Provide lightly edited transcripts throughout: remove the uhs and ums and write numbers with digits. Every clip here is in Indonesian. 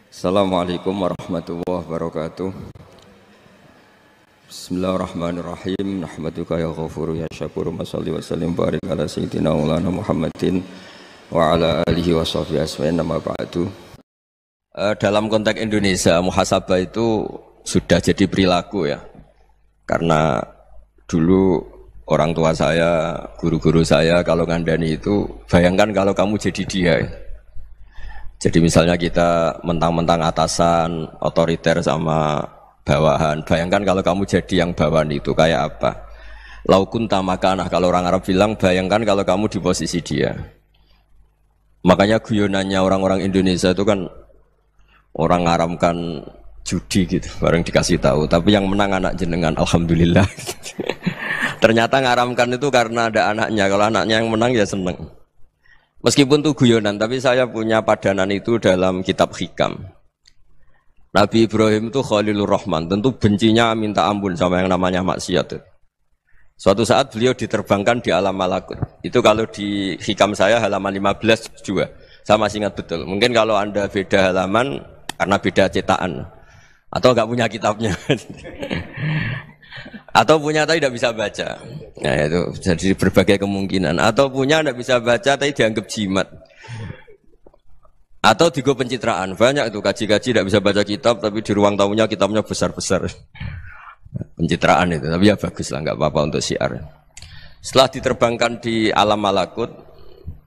Assalamualaikum warahmatullahi wabarakatuh. Bismillahirrahmanirrahim. Nahmaduka ya ghafuru ya syakuru. Mashalli wa sallim barik ala sayyidina maulana Muhammadin wa ala alihi wa sahbihi asma'in nama ba'du. Dalam konteks Indonesia, muhasabah itu sudah jadi perilaku ya. Karena dulu orang tua saya, guru-guru saya kalau ngandani itu, bayangkan kalau kamu jadi dia ya. Jadi misalnya kita mentang-mentang atasan, otoriter sama bawahan. Bayangkan kalau kamu jadi yang bawahan itu kayak apa? Laukun tamakana, kalau orang Arab bilang, bayangkan kalau kamu di posisi dia. Makanya guyonannya orang-orang Indonesia itu kan orang ngaramkan judi gitu, bareng dikasih tahu. Tapi yang menang anak jenengan, alhamdulillah. Ternyata ngaramkan itu karena ada anaknya. Kalau anaknya yang menang ya seneng. Meskipun itu guyonan, tapi saya punya padanan itu dalam kitab Hikam. Nabi Ibrahim itu Khalilur Rahman, tentu bencinya minta ampun sama yang namanya maksiat. Suatu saat beliau diterbangkan di alam malakut. Itu kalau di Hikam saya halaman 15 juga. Saya masih ingat betul. Mungkin kalau Anda beda halaman karena beda cetakan. Atau enggak punya kitabnya. Atau punya tapi tidak bisa baca. Nah itu jadi berbagai kemungkinan. Atau punya tidak bisa baca tapi dianggap jimat. Atau digo pencitraan. Banyak itu kaji-kaji tidak bisa baca kitab tapi di ruang tamunya kitabnya besar-besar. Pencitraan itu. Tapi ya bagus lah, nggak apa-apa untuk syiar. Setelah diterbangkan di alam malakut,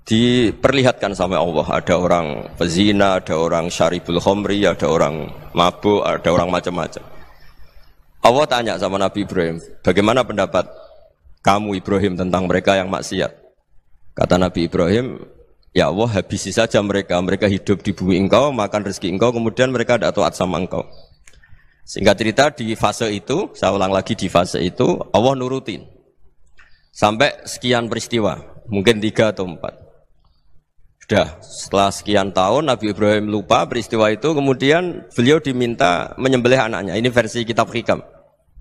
diperlihatkan sama Allah. Ada orang pezina, ada orang syaribul khomri, ada orang mabuk, ada orang macam-macam. Allah tanya sama Nabi Ibrahim, bagaimana pendapat kamu Ibrahim tentang mereka yang maksiat? Kata Nabi Ibrahim, ya Allah habisi saja mereka. Mereka hidup di bumi engkau, makan rezeki engkau, kemudian mereka tidak taat sama engkau. Singkat cerita di fase itu, saya ulang lagi di fase itu, Allah nurutin. Sampai sekian peristiwa, mungkin 3 atau 4. Sudah, setelah sekian tahun Nabi Ibrahim lupa peristiwa itu, kemudian beliau diminta menyembelih anaknya. Ini versi kitab Hikam.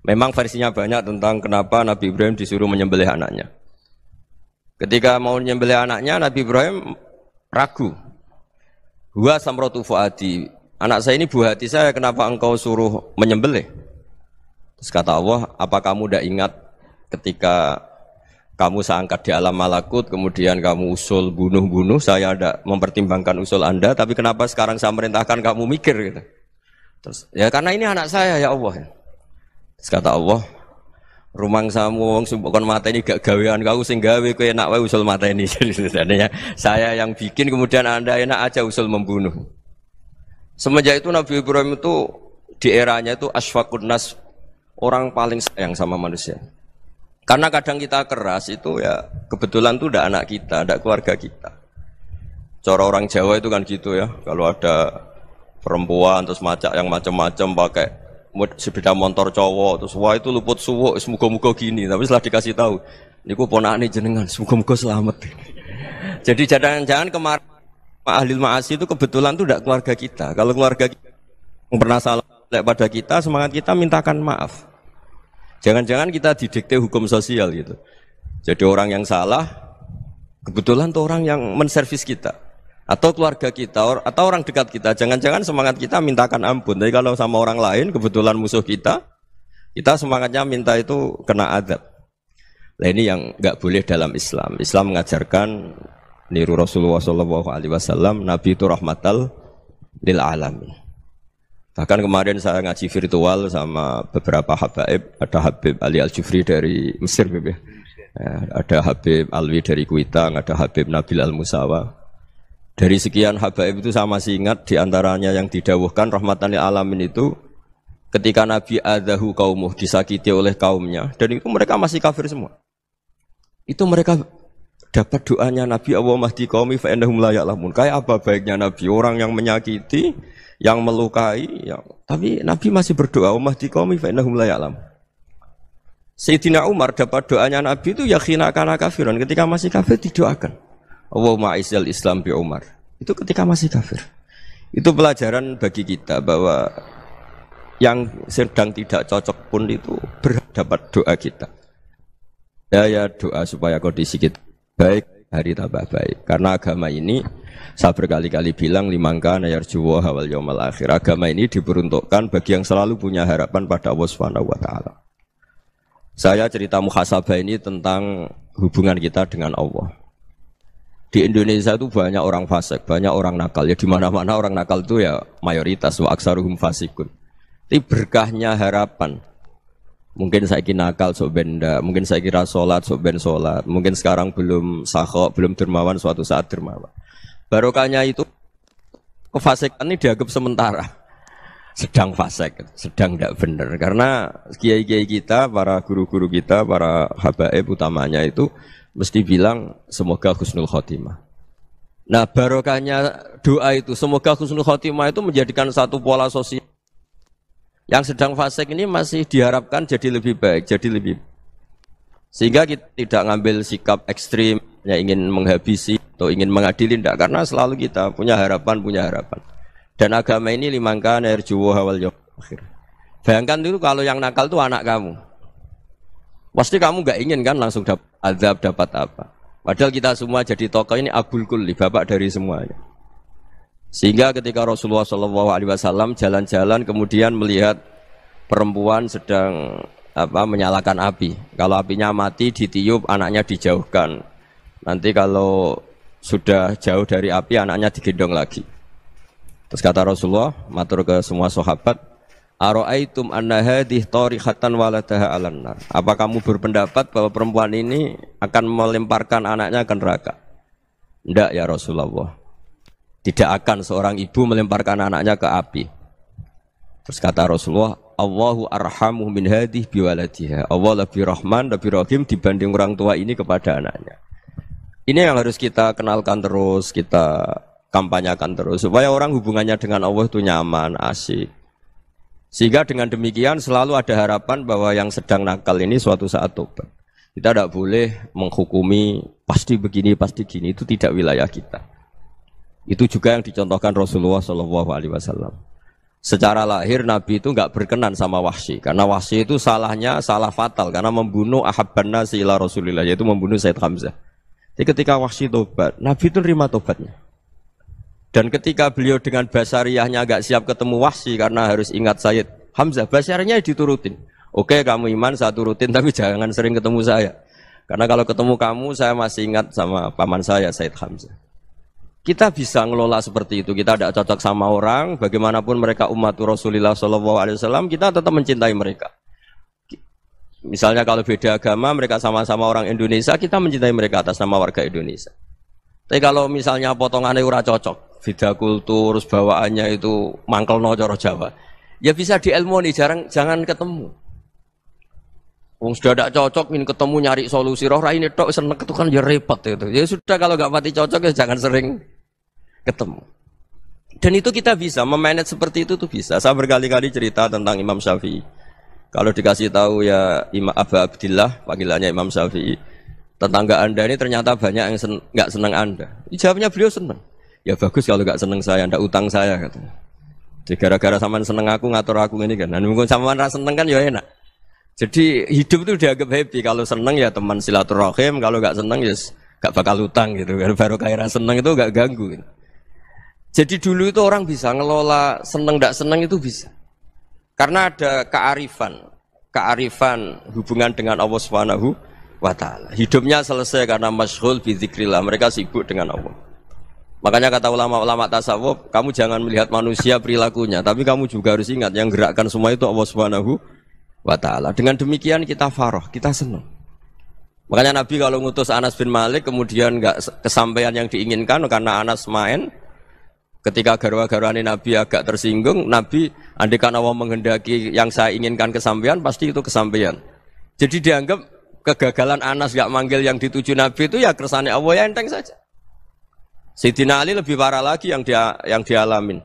Memang versinya banyak tentang kenapa Nabi Ibrahim disuruh menyembelih anaknya. Ketika mau menyembelih anaknya, Nabi Ibrahim ragu. Huwa samratu fuadi. Anak saya ini buah hati saya, kenapa engkau suruh menyembelih? Terus kata Allah, apa kamu tidak ingat ketika kamu saya angkat di alam malakut, kemudian kamu usul bunuh-bunuh, saya tidak mempertimbangkan usul Anda, tapi kenapa sekarang saya merintahkan kamu mikir gitu. Terus, ya karena ini anak saya ya Allah. Terus kata Allah, rumang samu wong sumpukon mata ini gak gawean kau sing gawe kowe enak wae usul mata ini. Jadi saya yang bikin, kemudian Anda enak aja usul membunuh. Semenjak itu Nabi Ibrahim itu di eranya itu asfaqun nas, orang paling sayang sama manusia. Karena kadang kita keras itu ya kebetulan itu udah anak kita, ada keluarga kita. Cara orang Jawa itu kan gitu ya. Kalau ada perempuan terus macak yang macam-macam pakai sepeda motor cowok terus wah itu luput suwuk, semoga-moga gini. Tapi setelah dikasih tahu, niku ponakane jenengan, semoga-moga selamat. Jadi jangan-jangan kemarin ahli ma'asi itu kebetulan itu tidak keluarga kita. Kalau keluarga kita yang pernah salah pada kita, semangat kita mintakan maaf. Jangan-jangan kita didikte hukum sosial gitu. Jadi orang yang salah, kebetulan itu orang yang menservis kita. Atau keluarga kita, atau orang dekat kita. Jangan-jangan semangat kita mintakan ampun. Tapi kalau sama orang lain, kebetulan musuh kita semangatnya minta itu kena adab. Nah ini yang nggak boleh dalam Islam. Islam mengajarkan niru Rasulullah SAW, Nabi itu rahmatal lil alamin. Bahkan kemarin saya ngaji virtual sama beberapa habaib, ada Habib Ali Al-Jufri dari Mesir, ya, ada Habib Alwi dari Kuitang, ada Habib Nabil Al-Musawa. Dari sekian habaib itu saya masih ingat diantaranya yang didawuhkan rahmatan lil alamin itu ketika Nabi adahu kaumuh, disakiti oleh kaumnya, dan itu mereka masih kafir semua. Itu mereka dapat doanya Nabi Allah mahdi qaumi fa innahum la ya'lamun. Kayak apa baiknya Nabi, orang yang menyakiti, yang melukai, tapi Nabi masih berdoa mahdi qaumi fa innahum la ya'lamun. Sayyidina Umar dapat doanya Nabi itu yakhina kana kafiran, ketika masih kafir didoakan. Allahumma aizzal Islam bi Umar. Itu ketika masih kafir. Itu pelajaran bagi kita bahwa yang sedang tidak cocok pun itu berdapat doa kita. Ya doa supaya kondisi kita baik, hari tambah baik. Karena agama ini Saya berkali-kali bilang limangka nayarjuwa hawal yaumal akhir. Agama ini diperuntukkan bagi yang selalu punya harapan pada Allah Subhanahu wa taala. Saya cerita muhasabah ini tentang hubungan kita dengan Allah. Di Indonesia itu banyak orang fasik, banyak orang nakal. Ya di mana-mana orang nakal itu ya mayoritas, wa aksaruhum fasikun. Tapi berkahnya harapan. Mungkin saya kira nakal sok benda, mungkin saya kira sholat sok ben sholat, mungkin sekarang belum sakhok, belum dermawan, suatu saat dermawan. Barokahnya itu kefasikan ini dianggap sementara. Sedang fasik, sedang tidak benar. Karena kiai-kiai kita, para guru-guru kita, para habaib utamanya itu mesti bilang semoga husnul khotimah. Nah barokahnya doa itu semoga husnul khotimah itu menjadikan satu pola sosial. Yang sedang fasik ini masih diharapkan jadi lebih baik, jadi lebih. Sehingga kita tidak ngambil sikap ekstrim, yang ingin menghabisi atau ingin mengadili, tidak. Karena selalu kita punya harapan. Dan agama ini limangka nerjuwo hawal yaumil akhir. Bayangkan dulu kalau yang nakal itu anak kamu. Pasti kamu gak ingin kan langsung dapat azab, dapat apa. Padahal kita semua jadi tokoh ini abul kulli, bapak dari semuanya. Sehingga ketika Rasulullah SAW jalan-jalan kemudian melihat perempuan sedang menyalakan api. Kalau apinya mati ditiup, anaknya dijauhkan. Nanti kalau sudah jauh dari api, anaknya digendong lagi. Terus kata Rasulullah, matur ke semua sahabat, Aro'aitum anna hadih tarihatan waladaha alan nar. Apa kamu berpendapat bahwa perempuan ini akan melemparkan anaknya ke neraka? Tidak ya Rasulullah. Tidak akan seorang ibu melemparkan anaknya ke api. Terus kata Rasulullah, Allahu arhamu min hadih biwaladiha. Allah lebih rahman, lebih rahim dibanding orang tua ini kepada anaknya. Ini yang harus kita kenalkan terus, kita kampanyakan terus. Supaya orang hubungannya dengan Allah itu nyaman, asik. Sehingga dengan demikian selalu ada harapan bahwa yang sedang nakal ini suatu saat tobat. Kita tidak boleh menghukumi pasti begini, pasti gini. Itu tidak wilayah kita. Itu juga yang dicontohkan Rasulullah SAW. Secara lahir Nabi itu nggak berkenan sama Wahsy. Karena Wahsy itu salahnya salah fatal. Karena membunuh ahabban nasi ila Rasulillah. Yaitu membunuh Sayyid Hamzah. Jadi ketika Wahsy tobat, Nabi itu nerima tobatnya. Dan ketika beliau dengan basariyahnya agak siap ketemu Wahsy karena harus ingat Sayyid Hamzah, basariyahnya diturutin. Oke, kamu iman, saya turutin, tapi jangan sering ketemu saya. Karena kalau ketemu kamu, saya masih ingat sama paman saya, Sayyid Hamzah. Kita bisa ngelola seperti itu. Kita tidak cocok sama orang, bagaimanapun mereka umat Rasulullah SAW, kita tetap mencintai mereka. Misalnya kalau beda agama, mereka sama-sama orang Indonesia, kita mencintai mereka atas nama warga Indonesia. Tapi kalau misalnya potongannya ora cocok, beda kultur, bawaannya itu mangkelno cara Jawa, ya bisa diilmoni, jangan ketemu. Wong sudah tidak cocok, ingin ketemu nyari solusi, roh ini tok seneng itu kan ya repot itu. Ya sudah kalau nggak pati cocok ya jangan sering ketemu. Dan itu kita bisa memanage seperti itu tuh bisa. Saya berkali-kali cerita tentang Imam Syafi'i. Kalau dikasih tahu ya Imam Abu Abdillah, panggilannya Imam Syafi'i, tetangga anda ini ternyata banyak yang nggak senang anda. Jawabnya beliau senang. Ya bagus kalau nggak senang saya, ndak utang saya katanya. Jadi gara-gara saman seneng aku ngatur aku ini kan. Dan mungkin saman rasa seneng kan ya enak. Jadi hidup itu dianggap happy. Kalau seneng ya teman silaturahim, kalau nggak seneng ya nggak bakal utang gitu. Baru kayak rasa seneng itu nggak ganggu. Gitu. Jadi dulu itu orang bisa ngelola seneng ndak seneng itu bisa. Karena ada kearifan hubungan dengan Allah Subhanahu wa ta'ala. Hidupnya selesai karena masyghul bi dzikrillah, mereka sibuk dengan Allah. Makanya kata ulama-ulama tasawuf, kamu jangan melihat manusia perilakunya, tapi kamu juga harus ingat yang gerakkan semua itu Allah Subhanahu wa ta'ala. Dengan demikian kita farah, kita senang. Makanya Nabi kalau ngutus Anas bin Malik kemudian enggak kesampaian yang diinginkan karena Anas main, ketika garwa-garwani Nabi agak tersinggung, Nabi andaikan Allah menghendaki yang saya inginkan kesampaian, pasti itu kesampaian. Jadi dianggap kegagalan Anas gak manggil yang dituju Nabi itu ya kersane Allah, ya enteng saja. Sayyidina Ali lebih parah lagi yang dialamin.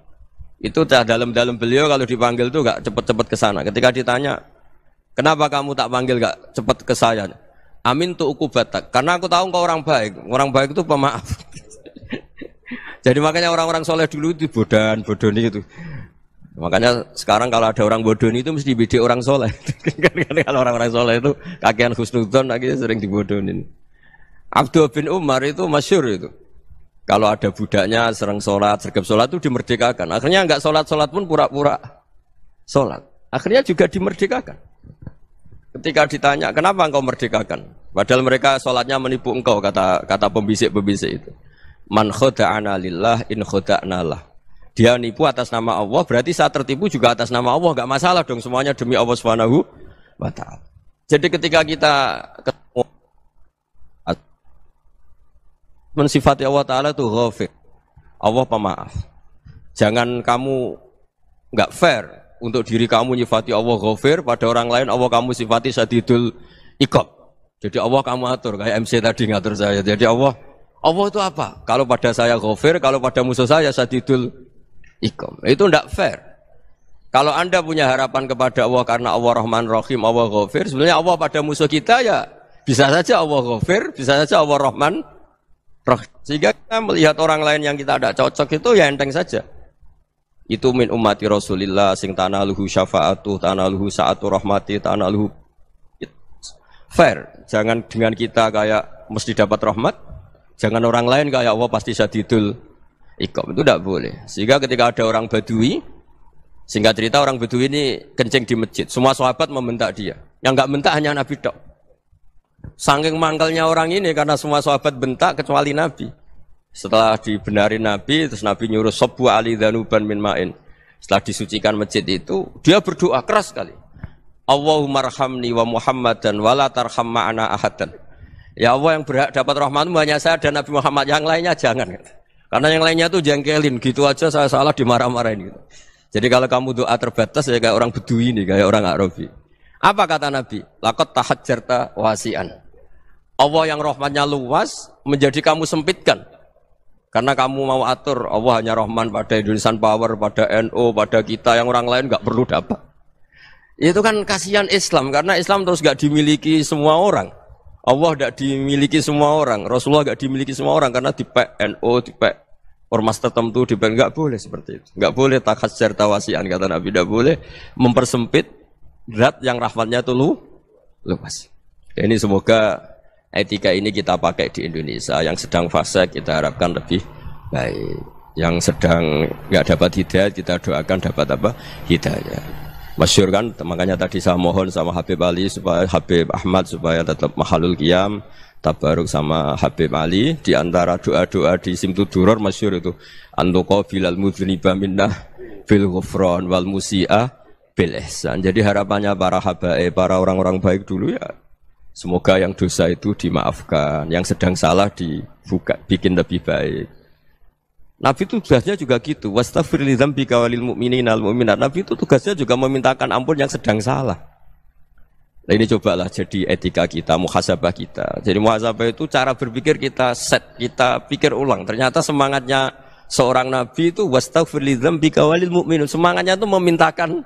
Itu dalam beliau kalau dipanggil itu gak cepet-cepet ke sana. Ketika ditanya, kenapa kamu tak panggil gak cepet ke saya? Amin tu ukubatak. Karena aku tahu kau orang baik. Orang baik itu pemaaf. Jadi makanya orang-orang soleh dulu itu bodoni itu. Makanya sekarang kalau ada orang bodoni itu mesti beda orang soleh. Kalau orang-orang soleh itu kakean husnudzon akhirnya sering dibodonin. Abdul bin Umar itu masyhur itu. Kalau ada budaknya sering sholat, sergap sholat itu dimerdekakan. Akhirnya enggak sholat pun pura-pura sholat. Akhirnya juga dimerdekakan. Ketika ditanya, kenapa engkau merdekakan? Padahal mereka sholatnya menipu engkau, kata pembisik-pembisik itu. Man khoda'ana lillah in khoda'na lah. Dia nipu atas nama Allah, berarti saat tertipu juga atas nama Allah. Enggak masalah dong, semuanya demi Allah Subhanahu wa ta'ala. Jadi ketika kita ketemu mensifati Allah Ta'ala itu ghafir, Allah pemaaf. Jangan kamu enggak fair untuk diri kamu nyifati Allah ghafir, pada orang lain Allah kamu sifati syadidul iqab. Jadi Allah kamu atur, kayak MC tadi ngatur saya. Jadi Allah itu apa? Kalau pada saya ghafir, kalau pada musuh saya syadidul iqab. Itu enggak fair. Kalau Anda punya harapan kepada Allah karena Allah Rahman Rahim, Allah ghafir, sebenarnya Allah pada musuh kita ya bisa saja Allah ghafir, bisa saja Allah Rahman Rahim. Sehingga kita melihat orang lain yang kita tidak cocok itu ya enteng saja. Itu min ummati Rasulillah sing tanaluhu syafa'atu, tanaluhu sa'atu rahmati, tanaluhu fair. Jangan dengan kita kayak mesti dapat rahmat, jangan orang lain kayak Allah pasti syadidul iqab. Itu tidak boleh. Sehingga ketika ada orang Badui, singkat cerita orang Badui ini kencing di masjid, semua sahabat membentak dia. Yang enggak bentak hanya Nabi tok. Saking mangkalnya orang ini karena semua sahabat bentak kecuali Nabi. Setelah dibenarin Nabi, terus Nabi nyuruh sabbu ali dhanuban min ma'in. Setelah disucikan masjid itu, dia berdoa keras sekali. Allahumma arhamni wa Muhammadan wa la tarham ma'ana ahadan. Ya Allah, yang berhak dapat rahmatmu hanya saya dan Nabi Muhammad, yang lainnya jangan. Karena yang lainnya tuh jengkelin, gitu aja saya salah dimarah-marahin gitu. Jadi kalau kamu doa terbatas ya kayak orang Bedui ini, kayak orang Arabi. Apa kata Nabi? Laqad tahajjarta wasi'an. Allah yang rahmatnya luas menjadi kamu sempitkan. Karena kamu mau atur Allah hanya Rahman pada Indonesian Power, pada NU, pada kita yang orang lain nggak perlu dapat. Itu kan kasihan Islam, karena Islam terus nggak dimiliki semua orang. Allah nggak dimiliki semua orang, Rasulullah nggak dimiliki semua orang karena dipek NU, dipek ormas tertentu, dipek nggak boleh seperti itu. Nggak boleh takhasyar tawasian kata Nabi, nggak boleh mempersempit zat yang rahmatnya itu luas. Ini semoga etika ini kita pakai di Indonesia. Yang sedang fase kita harapkan lebih baik. Yang sedang nggak dapat hidayah kita doakan dapat apa? Hidayah. Masyhur kan, makanya tadi saya mohon sama Habib Ali supaya Habib Ahmad supaya tetap mahalul qiyam, tabaruk sama Habib Ali. Di antara doa-doa di Simtud Duror masyhur itu antuqa bilal mudhniba minnah bil ghufran wal musi'ah bil ihsan. Jadi harapannya para habaib, para orang-orang baik dulu ya, semoga yang dosa itu dimaafkan, yang sedang salah dibuka, bikin lebih baik. Nabi itu tugasnya juga gitu. Wastaghfir li dzambika walil mu'minina wal mu'minat. Nabi itu tugasnya juga memintakan ampun yang sedang salah. Nah ini cobalah jadi etika kita, muhasabah kita. Jadi muhasabah itu cara berpikir kita set, kita pikir ulang. Ternyata semangatnya seorang nabi itu wastaghfir li dzambika walil mu'minun. Semangatnya itu memintakan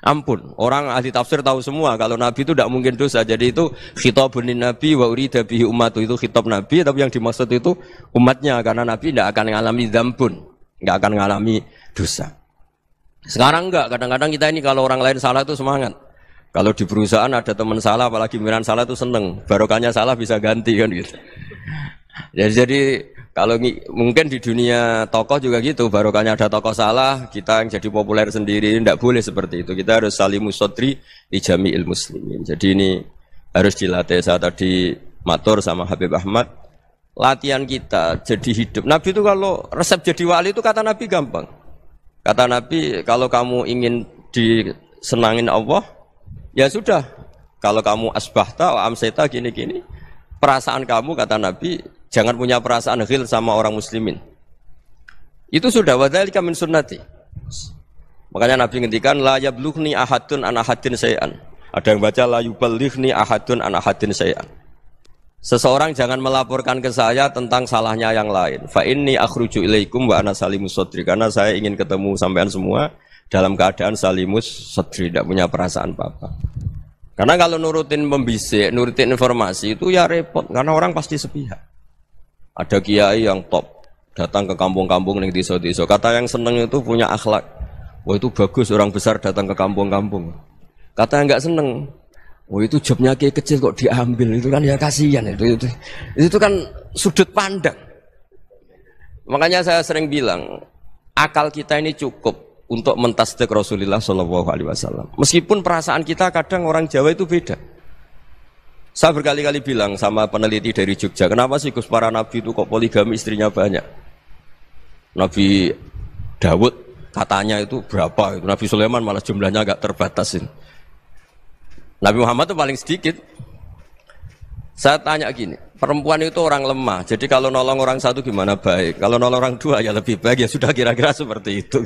ampun. Orang ahli tafsir tahu semua kalau Nabi itu tidak mungkin dosa. Jadi itu khitabun Nabi wa urida bihi ummatu, itu khitab Nabi, tapi yang dimaksud itu umatnya, karena Nabi tidak akan mengalami dzambun, tidak akan mengalami dosa. Sekarang enggak, kadang-kadang kita ini kalau orang lain salah itu semangat. Kalau di perusahaan ada teman salah, apalagi pimpinan salah itu seneng. Barokahnya salah bisa ganti kan gitu. Jadi kalau mungkin di dunia tokoh juga gitu, barokahnya ada tokoh salah, kita yang jadi populer sendiri, tidak boleh seperti itu. Kita harus salimus sodri di jami'il muslimin. Jadi ini harus dilatih. Saya tadi matur sama Habib Ahmad, latihan kita jadi hidup. Nabi itu kalau resep jadi wali itu kata Nabi gampang. Kata Nabi, kalau kamu ingin disenangin Allah, ya sudah. Kalau kamu asbahta, amseta, gini-gini, perasaan kamu kata Nabi, jangan punya perasaan ghil sama orang muslimin. Itu sudah wadzalika min sunnati. Makanya Nabi ngendikan la yablughni ahadun an ahadin syai'an. Ada yang baca la yuballighni ahadun an ahadin syai'an. Seseorang jangan melaporkan ke saya tentang salahnya yang lain. Fa inni akhruju ilaikum wa ana salimus sadri. Karena saya ingin ketemu sampean semua dalam keadaan salimus sadri, tidak punya perasaan apa-apa. Karena kalau nurutin pembisik, nurutin informasi itu ya repot, karena orang pasti sepihak. Ada kiai yang top, datang ke kampung-kampung ning desa-desa. Kata yang seneng itu punya akhlak. Wah itu bagus orang besar datang ke kampung-kampung. Kata yang enggak seneng, wah itu jobnya kiai kecil kok diambil, itu kan ya kasihan itu kan sudut pandang. Makanya saya sering bilang, akal kita ini cukup untuk mentasdik Rasulullah Shallallahu Alaihi Wasallam. Meskipun perasaan kita kadang orang Jawa itu beda. Saya berkali-kali bilang sama peneliti dari Jogja, kenapa sih Gus para nabi itu kok poligami istrinya banyak? Nabi Dawud katanya itu berapa? Nabi Sulaiman malah jumlahnya agak terbatasin. Nabi Muhammad itu paling sedikit. Saya tanya gini, perempuan itu orang lemah, jadi kalau nolong orang satu gimana baik, kalau nolong orang dua ya lebih baik, ya sudah kira-kira seperti itu.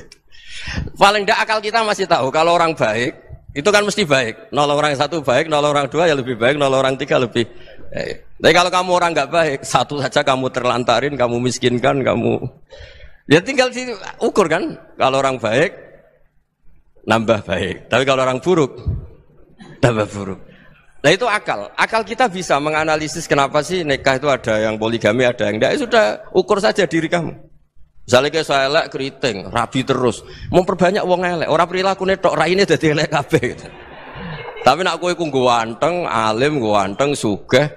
Paling tidak akal kita masih tahu, kalau orang baik, itu kan mesti baik, nolong orang satu baik, nolong orang dua ya lebih baik, nolong orang tiga lebih baik. Tapi kalau kamu orang nggak baik, satu saja kamu terlantarin, kamu miskinkan, kamu... Ya tinggal ukur kan, kalau orang baik, nambah baik, tapi kalau orang buruk, tambah buruk. Nah itu akal. Akal kita bisa menganalisis kenapa sih nikah itu ada yang poligami, ada yang enggak. Ya sudah, ukur saja diri kamu. Misalnya kayak saya elek keriting, rabi terus, memperbanyak wong elek. Orang perilakunya tok raine dadi elek kabeh gitu. Tapi nak kowe ku ganteng, alim, ganteng, sugih,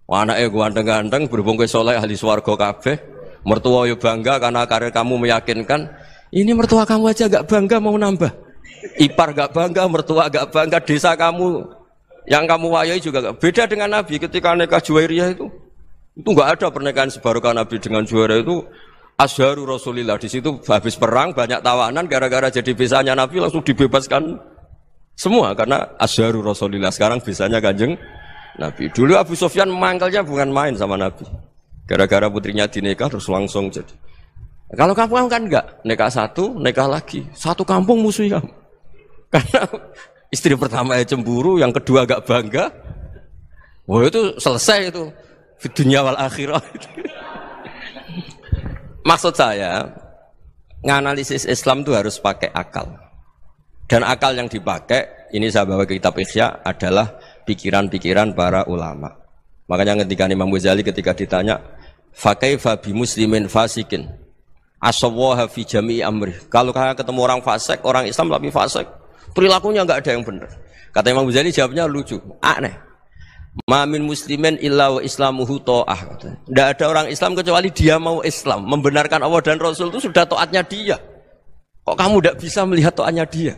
anake ganteng-ganteng, berhubung kowe saleh ahli swarga kabeh, mertua yo bangga karena karir kamu meyakinkan. Ini mertua kamu aja enggak bangga mau nambah. Ipar enggak bangga, mertua enggak bangga, desa kamu yang kamu wayai juga gak. Beda dengan Nabi ketika nikah Juwairiyah itu nggak ada pernikahan sebarokah Nabi dengan Juwairiyah itu asharu Rasulillah. Di situ habis perang banyak tawanan, gara-gara jadi bisanya Nabi langsung dibebaskan semua karena asharu Rasulillah. Sekarang bisanya Kanjeng Nabi. Dulu Abu Sufyan mangkalnya bukan main sama Nabi, gara-gara putrinya dinikah terus langsung jadi. Kalau kamu kan enggak, nikah satu, nikah lagi, satu kampung musuh kamu karena istri pertama ya cemburu, yang kedua agak bangga. Wah itu selesai itu di dunia wal akhirah. Maksud saya, nganalisis Islam itu harus pakai akal. Dan akal yang dipakai, ini saya bawa ke kitab Ihya, adalah pikiran-pikiran para ulama. Makanya ketika Imam Ghazali ketika ditanya, fakaifa bi muslimin fasikin asawwaha fi jami'i amri. Kalau kalian ketemu orang fasik, orang Islam tapi fasik, perilakunya enggak ada yang benar. Kata Imam Ghazali jawabnya lucu, aneh. Ma min muslimin illa wa islamuhu ta'ah. Tidak ada orang Islam kecuali dia mau Islam, membenarkan Allah dan Rasul itu sudah taatnya dia. Kok kamu tidak bisa melihat taatnya dia?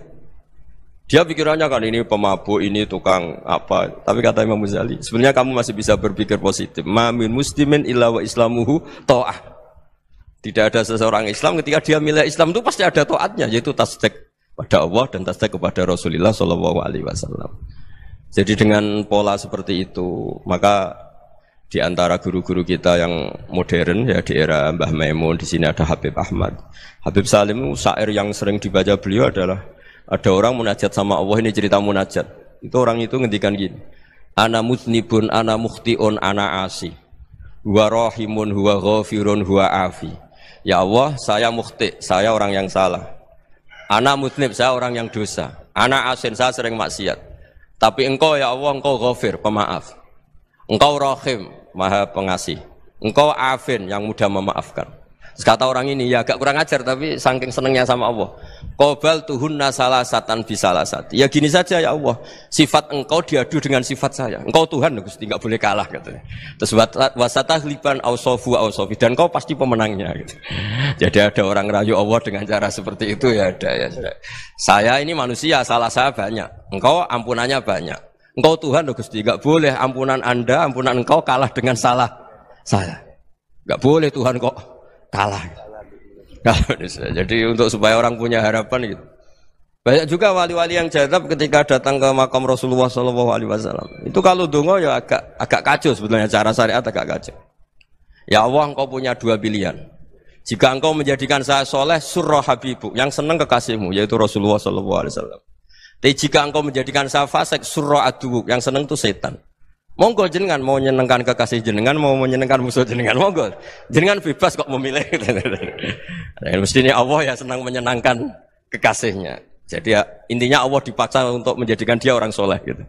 Dia pikirannya kan ini pemabuk, ini tukang apa. Tapi kata Imam Ghazali, sebenarnya kamu masih bisa berpikir positif. Ma min muslimin illa wa islamuhu ta'ah. Tidak ada seseorang Islam ketika dia milih Islam itu pasti ada taatnya, yaitu tasdik pada Allah dan tasdik kepada Rasulullah Shallallahu Alaihi Wasallam. Jadi dengan pola seperti itu, maka di antara guru-guru kita yang modern ya di era Mbah Maimun, di sini ada Habib Ahmad, Habib Salim, syair yang sering dibaca beliau adalah ada orang munajat sama Allah, ini cerita munajat. Itu orang itu ngendikan gini, ana mudnibun, ana mukhtiun, ana asi, huwa rahimun, huwa ghafirun, huwa afi. Ya Allah, saya mukhti, saya orang yang salah. Ana mudnib, saya orang yang dosa. Ana asin, saya sering maksiat. Tapi engkau ya Allah, engkau ghafir, pemaaf. Engkau rahim, maha pengasih. Engkau afin, yang mudah memaafkan. Terus kata orang ini, ya agak kurang ajar, tapi saking senengnya sama Allah. Qobal tuhunna salasatan bisalasati. Ya gini saja ya Allah, sifat engkau diadu dengan sifat saya. Engkau Tuhan, Gusti, enggak boleh kalah katanya. Terus wasatahliban ausofu ausofi, dan engkau pasti pemenangnya gitu. Jadi ada orang rayu Allah dengan cara seperti itu ya ada ya. Saya ini manusia, salah saya banyak. Engkau ampunannya banyak. Engkau Tuhan, Gusti, enggak boleh ampunan Anda, ampunan engkau kalah dengan salah saya. Enggak boleh Tuhan kok kalah. Jadi untuk supaya orang punya harapan gitu. Banyak juga wali-wali yang jadab ketika datang ke makam Rasulullah SAW. Itu kalau dongo ya agak kacau sebetulnya, cara syariat agak kacau. Ya Allah, engkau punya dua pilihan. Jika engkau menjadikan saya soleh, surah habibu, yang senang kekasihmu, yaitu Rasulullah SAW. Tapi jika engkau menjadikan saya fasik, surah aduwuk, yang senang itu setan. Monggo jenengan mau menyenangkan kekasih jenengan, mau menyenangkan musuh jenengan, monggo. Jenengan bebas kok memilih. Mestinya Allah ya senang menyenangkan kekasihnya. Jadi ya, intinya Allah dipaksa untuk menjadikan dia orang soleh gitu.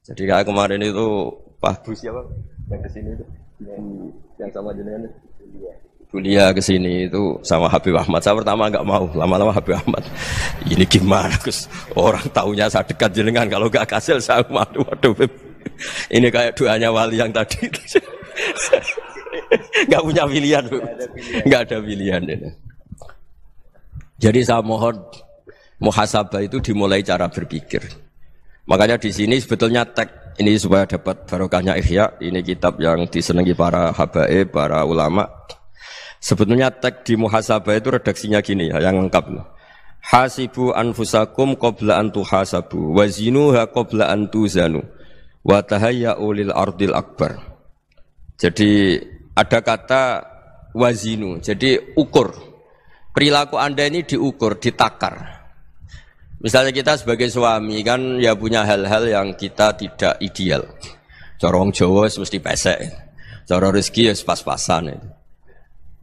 Jadi kayak kemarin itu Pak Bu siapa yang kesini itu, yang sama jenengan itu. Kuliah ke sini itu sama Habib Ahmad. Saya pertama enggak mau, lama-lama Habib Ahmad. Ini gimana Gus? Orang taunya saya dekat jenengan, kalau enggak kasil saya waduh. Ini kayak doanya wali yang tadi. Nggak punya pilihan, Bu. Nggak ada pilihan. Jadi saya mohon muhasabah itu dimulai cara berpikir. Makanya di sini sebetulnya teks ini supaya dapat barokahnya Ihya. Ini kitab yang disenangi para habaib, para ulama. Sebetulnya teks di muhasabah itu redaksinya gini ya, yang lengkap. Hasibu anfusakum qabla an tuhasabu wa zinuha qabla an tuzanu wa tahayya'u lil ardil akbar. Jadi ada kata wazinu, jadi ukur. Perilaku Anda ini diukur, ditakar. Misalnya kita sebagai suami kan ya punya hal-hal yang kita tidak ideal. Cara wong Jawa mesti pesek. Cara rezeki ya pas-pasan.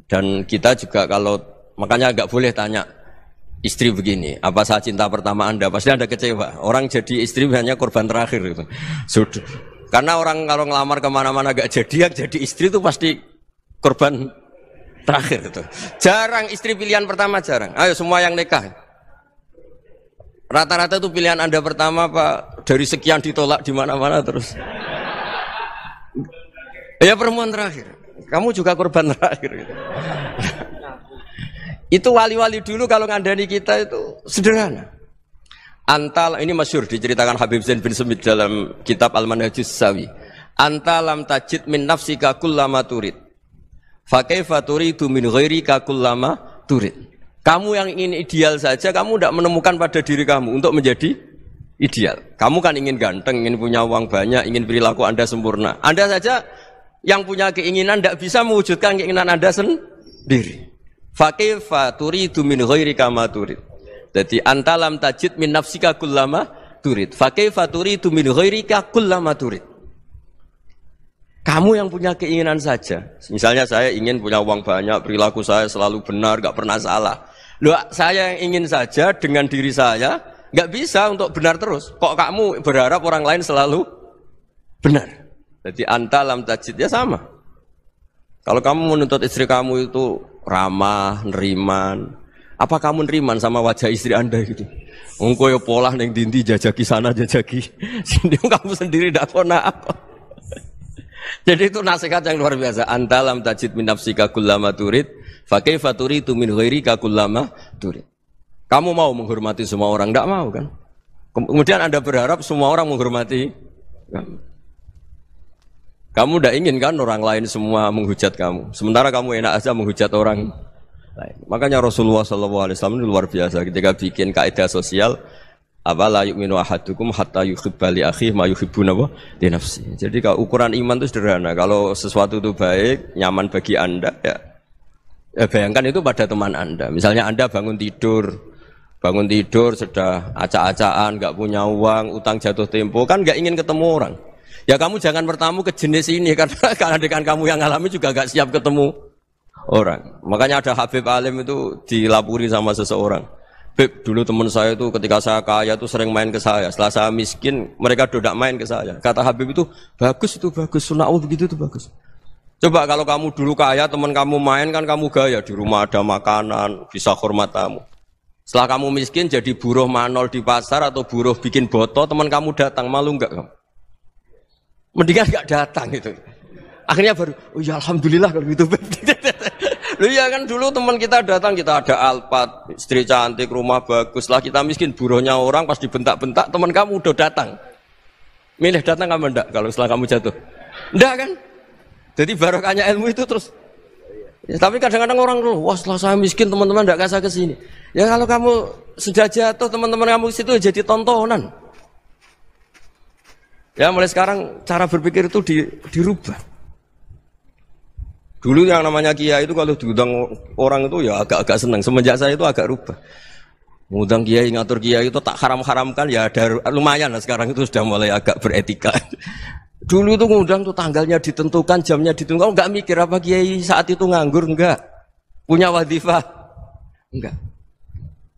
Dan kita juga kalau makanya enggak boleh tanya istri begini, apa saat cinta pertama Anda? Pasti Anda kecewa. Orang jadi istri hanya korban terakhir gitu. Sudah. Karena orang kalau ngelamar kemana-mana gak jadi, yang jadi istri itu pasti korban terakhir itu. Jarang istri pilihan pertama, jarang. Ayo semua yang nikah. Rata-rata itu pilihan Anda pertama Pak, dari sekian ditolak di mana-mana terus. Ya perempuan terakhir. Kamu juga korban terakhir gitu. Itu wali-wali dulu kalau ngandani kita itu sederhana. Antal ini masyhur diceritakan Habib Zain bin Semit dalam kitab Al-Manhajus Sawi. Anta lam tajid min nafsika kullama turid. Fa kaifa turidu min ghairika kullama turid. Kamu yang ingin ideal saja kamu tidak menemukan pada diri kamu untuk menjadi ideal. Kamu kan ingin ganteng, ingin punya uang banyak, ingin perilaku Anda sempurna. Anda saja yang punya keinginan tidak bisa mewujudkan keinginan Anda sendiri. Fa kaifa turidu min ghairika ma turid. Jadi anta lam tajid min nafsika kullama turid. Fa kaifa turidu min ghairika kullama turid. Kamu yang punya keinginan saja. Misalnya saya ingin punya uang banyak, perilaku saya selalu benar, gak pernah salah. Loh, saya yang ingin saja dengan diri saya, gak bisa untuk benar terus. Kok kamu berharap orang lain selalu benar? Jadi anta lam tajid, ya sama. Kalau kamu menuntut istri kamu itu ramah, neriman, apa kamu neriman sama wajah istri Anda gitu? Engko yo polah ning dindi jajaki sana jajaki sini, kamu sendiri ndak kona apa. Jadi itu nasihat yang luar biasa. Anta lam tajid min nafsika kullama turid, fa kaifa turidu min ghairika kullama turid. Kamu mau menghormati semua orang, enggak mau kan? Kemudian Anda berharap semua orang menghormati kamu. Kamu enggak ingin kan orang lain semua menghujat kamu. Sementara kamu enak aja menghujat orang lain. Makanya Rasulullah SAW itu luar biasa ketika bikin kaidah sosial. Apa la yu'minu ahadukum hatta yuhibba li akhihi ma yuhibbu li nafsi. Jadi kalau ukuran iman itu sederhana. Kalau sesuatu itu baik, nyaman bagi Anda ya bayangkan itu pada teman Anda. Misalnya Anda bangun tidur sudah acak-acakan, enggak punya uang, utang jatuh tempo, kan enggak ingin ketemu orang. Ya kamu jangan bertamu ke jenis ini karena dengan kamu yang alami juga enggak siap ketemu orang. Makanya ada Habib Alim itu dilapuri sama seseorang. Beb, dulu teman saya itu ketika saya kaya itu sering main ke saya. Setelah saya miskin, mereka tidak main ke saya. Kata Habib itu bagus, sunnaul begitu itu bagus. Coba kalau kamu dulu kaya, teman kamu main kan kamu gaya. Di rumah ada makanan, bisa hormat tamu. Setelah kamu miskin jadi buruh manol di pasar atau buruh bikin boto, teman kamu datang, malu enggak kamu? Mendingan enggak datang gitu. Akhirnya baru, oh ya alhamdulillah kalau gitu. Loh ya kan dulu teman kita datang, kita ada Alphard, istri cantik, rumah bagus. Lah kita miskin, buruhnya orang pas dibentak-bentak, teman kamu udah datang. Milih datang kamu enggak kalau setelah kamu jatuh? Enggak kan? Jadi barokahnya ilmu itu terus. Ya, tapi kadang-kadang orang tuh, wah setelah saya miskin teman-teman enggak kasih ke sini. Ya kalau kamu sudah jatuh, teman-teman kamu situ jadi tontonan. Ya mulai sekarang cara berpikir itu dirubah. Dulu yang namanya kiai itu kalau diundang orang itu ya agak-agak senang. Semenjak saya itu agak rubah. Mengundang kiai, ngatur kiai itu tak haram-haramkan ya ada lumayan lah sekarang itu sudah mulai agak beretika. Dulu itu ngundang tuh tanggalnya ditentukan, jamnya ditentukan. Enggak mikir apa kiai saat itu nganggur, enggak. Punya wadifah, enggak.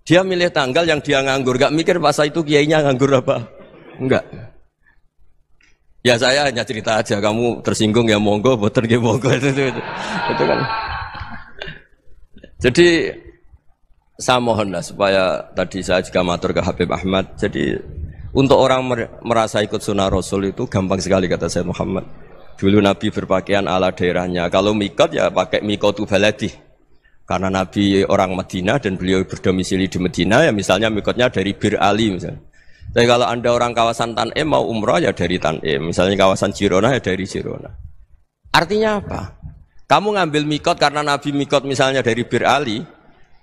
Dia milih tanggal yang dia nganggur, enggak mikir masa itu kiainya nganggur apa. Enggak. Ya saya hanya cerita aja, kamu tersinggung ya monggo, boten ya monggo itu kan. Jadi saya mohonlah supaya tadi saya juga matur ke Habib Ahmad. Jadi untuk orang merasa ikut sunnah Rasul itu gampang sekali kata Sayyid Muhammad. Dulu Nabi berpakaian ala daerahnya. Kalau mikot ya pakai mikotu baladi. Karena Nabi orang Madinah dan beliau berdomisili di Madinah, ya misalnya mikotnya dari Bir Ali misalnya. Tapi kalau Anda orang kawasan Tanim mau umrah ya dari Tanim. Misalnya kawasan Jirona ya dari Jirona. Artinya apa? Kamu ngambil mikot karena Nabi mikot misalnya dari Bir Ali,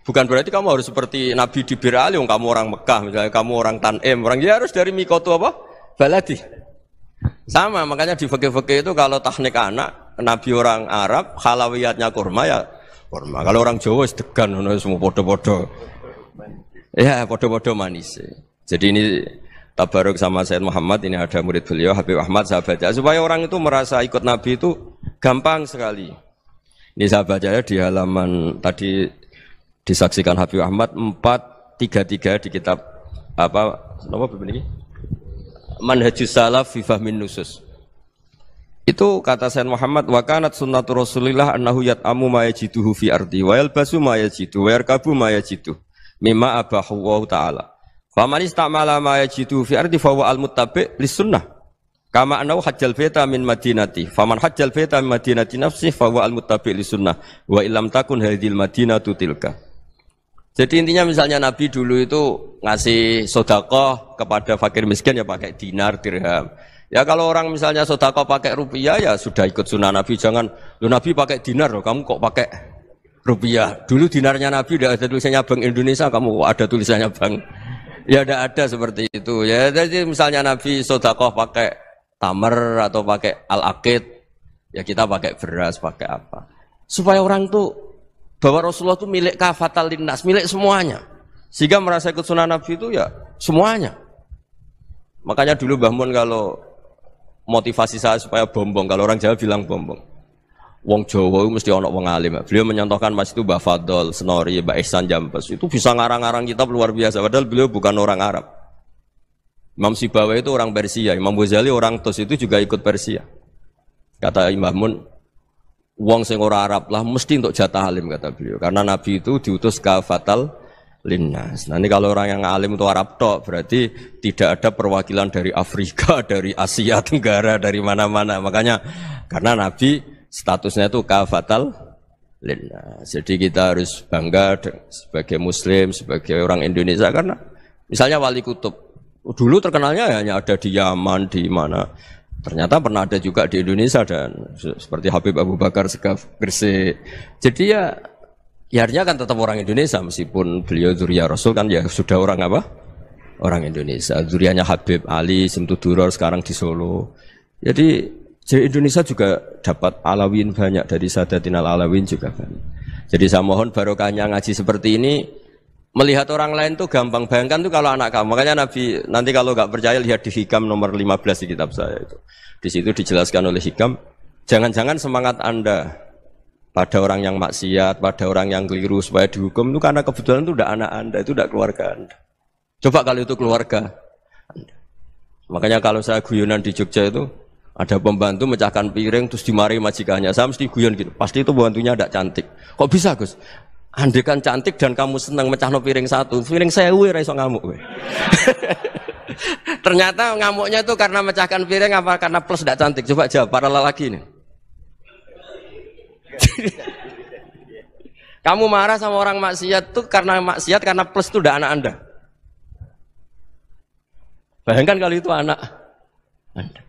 bukan berarti kamu harus seperti Nabi di Bir Ali, kamu orang Mekah, misalnya kamu orang Tanim, orang dia harus dari mikotu apa? Baladi. Sama, makanya di fikih-fikih itu kalau teknik anak, Nabi orang Arab, halawiyatnya kurma ya kurma. Kalau orang Jawa sedegan, semua podo-podo. Ya, podo-podo manis. Jadi ini tabaruk sama Sayyid Muhammad, ini ada murid beliau, Habib Ahmad, sahabatnya. Supaya orang itu merasa ikut Nabi itu gampang sekali. Ini saya baca ya di halaman tadi disaksikan Habib Ahmad 433 di kitab apa begini? Manhajus Salaf fi Fahmin Nusus. Itu kata Sayyid Muhammad, wa kanat sunnatu Rasulillah annahu yat'amu ma yajiduhu fi ardi wa yalbasu ma yajidu wa yarkabu ma yajidu mimma abahu wa ta'ala. Faman istamala ma yajidu fi ardi fa huwa al-muttabi' lis-sunnah. Kama annahu hajjal baita min madinati. Faman hajjal baita min madinati nafsi fa huwa al-muttabi' lis-sunnah. Wa illam takun hadhil madinatu tilka. Jadi intinya misalnya Nabi dulu itu ngasih sedekah kepada fakir miskin ya pakai dinar, dirham. Ya kalau orang misalnya sedekah pakai rupiah ya sudah ikut sunnah Nabi. Jangan, lu Nabi pakai dinar loh, kamu kok pakai rupiah. Dulu dinarnya Nabi udah ada tulisannya Bank Indonesia, kamu kok ada tulisannya Bank. Ya tidak ada seperti itu. Ya jadi misalnya Nabi sedekah pakai tamar atau pakai al-aqid, ya kita pakai beras, pakai apa. Supaya orang tuh bahwa Rasulullah itu milik kafatal linnas, milik semuanya. Sehingga merasa ikut sunnah Nabi itu ya semuanya. Makanya dulu Mbah Mun kalau motivasi saya supaya bombong, kalau orang Jawa bilang bombong. Wong Jawa mesti ono wong alim. Beliau menyontohkan mas itu Mbah Fadol, Senori, Mbah Ihsan Jambes. Itu bisa ngarang-ngarang kitab luar biasa. Padahal beliau bukan orang Arab. Imam Sibawa itu orang Persia, Imam Ghazali orang Tos itu juga ikut Persia. Kata Imam Mun, wong sing ora Arab lah mesti untuk jatah alim kata beliau. Karena Nabi itu diutus kafatal linnas. Nah ini kalau orang yang alim itu Arab tok, berarti tidak ada perwakilan dari Afrika, dari Asia Tenggara, dari mana-mana. Makanya karena Nabi statusnya itu kafatal linnas. Jadi kita harus bangga sebagai Muslim, sebagai orang Indonesia karena misalnya Wali Kutub dulu terkenalnya hanya ada di Yaman, di mana. Ternyata pernah ada juga di Indonesia dan seperti Habib Abu Bakar Segaf Gresik. Jadi ya artinya kan tetap orang Indonesia meskipun beliau dzurriyyah Rasul kan ya sudah orang apa? Orang Indonesia. Dzurriyyahnya Habib Ali Simtuduror sekarang di Solo. Jadi Indonesia juga dapat alawin banyak dari Sadatinal Alawin juga banyak. Jadi saya mohon barokahnya ngaji seperti ini. Melihat orang lain tuh gampang, bayangkan tuh kalau anak kamu. Makanya Nabi, nanti kalau nggak percaya lihat di Hikam nomor 15 di kitab saya itu. Di situ dijelaskan oleh Hikam, jangan-jangan semangat Anda pada orang yang maksiat, pada orang yang keliru supaya dihukum itu karena kebetulan itu udah anak Anda, itu udah keluarga Anda. Coba kalau itu keluarga Anda. Makanya kalau saya guyonan di Jogja itu, ada pembantu mecahkan piring terus dimarahi majikannya. Saya mesti guyon gitu, pasti itu pembantunya tidak cantik. Kok bisa Gus? Andai kan cantik dan kamu senang mecahno piring satu, piring 1000 ra iso ngamuk kowe. Ternyata ngamuknya itu karena mecahkan piring apa karena plus tidak cantik? Coba jawab para lelaki ini. Kamu marah sama orang maksiat itu karena maksiat karena plus itu udah anak Anda. Bayangkan kalau itu anak Anda.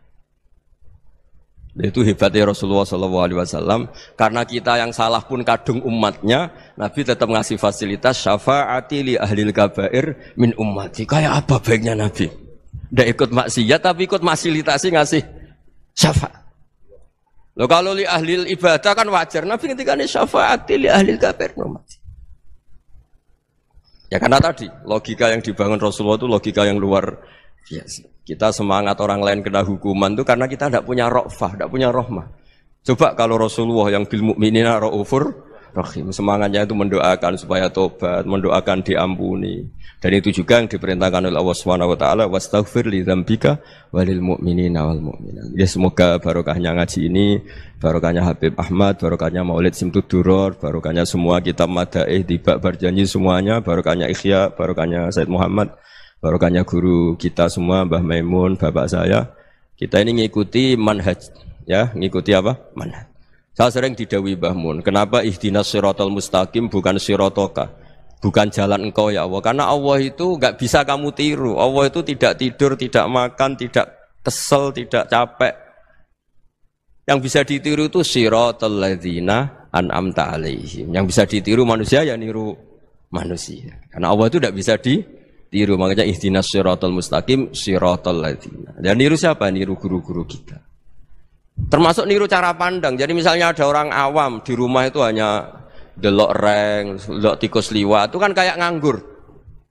Itu hebatnya Rasulullah SAW. Karena kita yang salah pun kadung umatnya, Nabi tetap ngasih fasilitas syafaati li ahlil kabair min ummati. Kayak apa baiknya Nabi? Tidak ikut maksiat tapi ikut fasilitasi ngasih syafaat. Loh kalau li ahlil ibadah kan wajar. Nabi ketika ini syafaati li ahlil kabair min ummati. Ya karena tadi logika yang dibangun Rasulullah itu logika yang luar biasa. Kita semangat orang lain kena hukuman itu karena kita tidak punya ra'fah, tidak punya rahmah. Coba kalau Rasulullah yang bil mukminina raufur rahim, semangatnya itu mendoakan supaya tobat, mendoakan diampuni. Dan itu juga yang diperintahkan oleh Allah Subhanahu wa taala, wastaghfir li dzambika walil mu'minina wal mu'minat. Ya semoga barokahnya ngaji ini, barokahnya Habib Ahmad, barokahnya Maulid Simtuduror, barokahnya semua kitab madaih, tiba berjanji semuanya, barokahnya Ikhya, barokahnya Said Muhammad, barokahnya guru kita semua, Mbah Maimun, bapak saya. Kita ini ngikuti manhaj Ya, ngikuti apa? Manhaj. Saya sering didhawuhi Mbah Mun, kenapa ihdinas siratal mustaqim bukan siratoka? Bukan jalan engkau ya Allah. Karena Allah itu enggak bisa kamu tiru. Allah itu tidak tidur, tidak makan, tidak kesel, tidak capek. Yang bisa ditiru itu siratal ladzina an'amta alaihim. Yang bisa ditiru manusia ya niru manusia. Karena Allah itu tidak bisa ditiru. Makanya ihdinas siratal mustaqim siratal ladzina. Dan niru siapa? Niru guru-guru kita. Termasuk niru cara pandang. Jadi misalnya ada orang awam di rumah itu hanya delok reng, delok tikus liwat, itu kan kayak nganggur.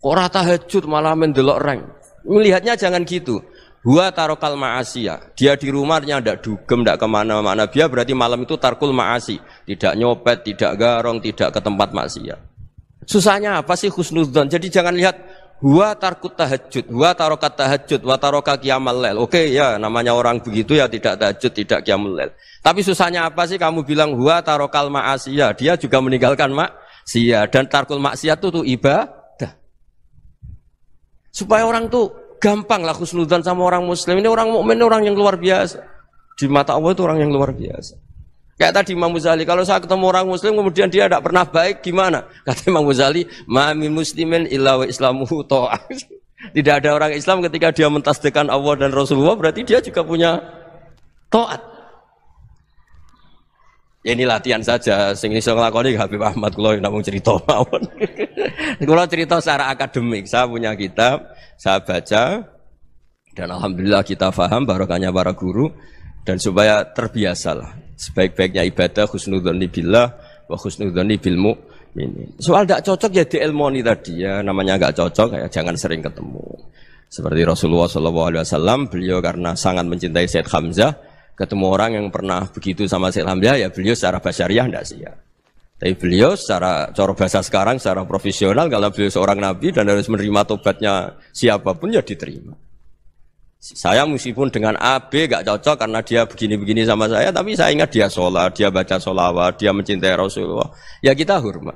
Kok ora tahajud malah mendelok reng. Melihatnya jangan gitu. Huwa tarokal ma'asiyah. Dia di rumahnya tidak dugem, tidak kemana-mana. Dia berarti malam itu tarkul ma'asi. Tidak nyopet, tidak garong, tidak ke tempat maksiat. Susahnya apa sih husnudzon? Jadi jangan lihat huwa tarkut tahajud, huwa tarokat tahajud, wa taroka qiyamal lail. Oke ya, namanya orang begitu ya tidak tahajud, tidak qiyamul lail. Tapi susahnya apa sih kamu bilang huwa tarokal ma'asiyah? Dia juga meninggalkan maksiat. Dan tarkul maksiat itu ibadah. Supaya orang tuh gampang lah husnudzon sama orang muslim. Ini orang mukmin, orang yang luar biasa. Di mata Allah itu orang yang luar biasa. Kayak tadi Imam Ghazali, kalau saya ketemu orang muslim kemudian dia tidak pernah baik, gimana? Kata Imam Ghazali, ma min muslimin illa wa islamuhu ta'ah. Tidak ada orang Islam ketika dia mentasdihkan Allah dan Rasulullah, berarti dia juga punya taat. Ya ini latihan saja, sing iso nglakoni Habib Ahmad kula namung cerita mawon. Kula cerita secara akademik, saya punya kitab, saya baca dan alhamdulillah kita paham barokahnya para guru dan supaya terbiasalah. Sebaik-baiknya ibadah husnudzonni billah wa husnudzonni bil mu'minin. Soal tidak cocok ya diilmoni tadi ya, namanya enggak cocok ya jangan sering ketemu. Seperti Rasulullah SAW, beliau karena sangat mencintai Sayyid Hamzah, ketemu orang yang pernah begitu sama Sayyid Hamzah ya beliau secara basyariah tidak siap. Tapi beliau secara cara bahasa sekarang secara profesional kalau beliau seorang nabi dan harus menerima tobatnya siapapun ya diterima. Saya meskipun dengan A, B gak cocok karena dia begini-begini sama saya, tapi saya ingat dia sholat, dia baca sholawat, dia mencintai Rasulullah. Ya kita hormat.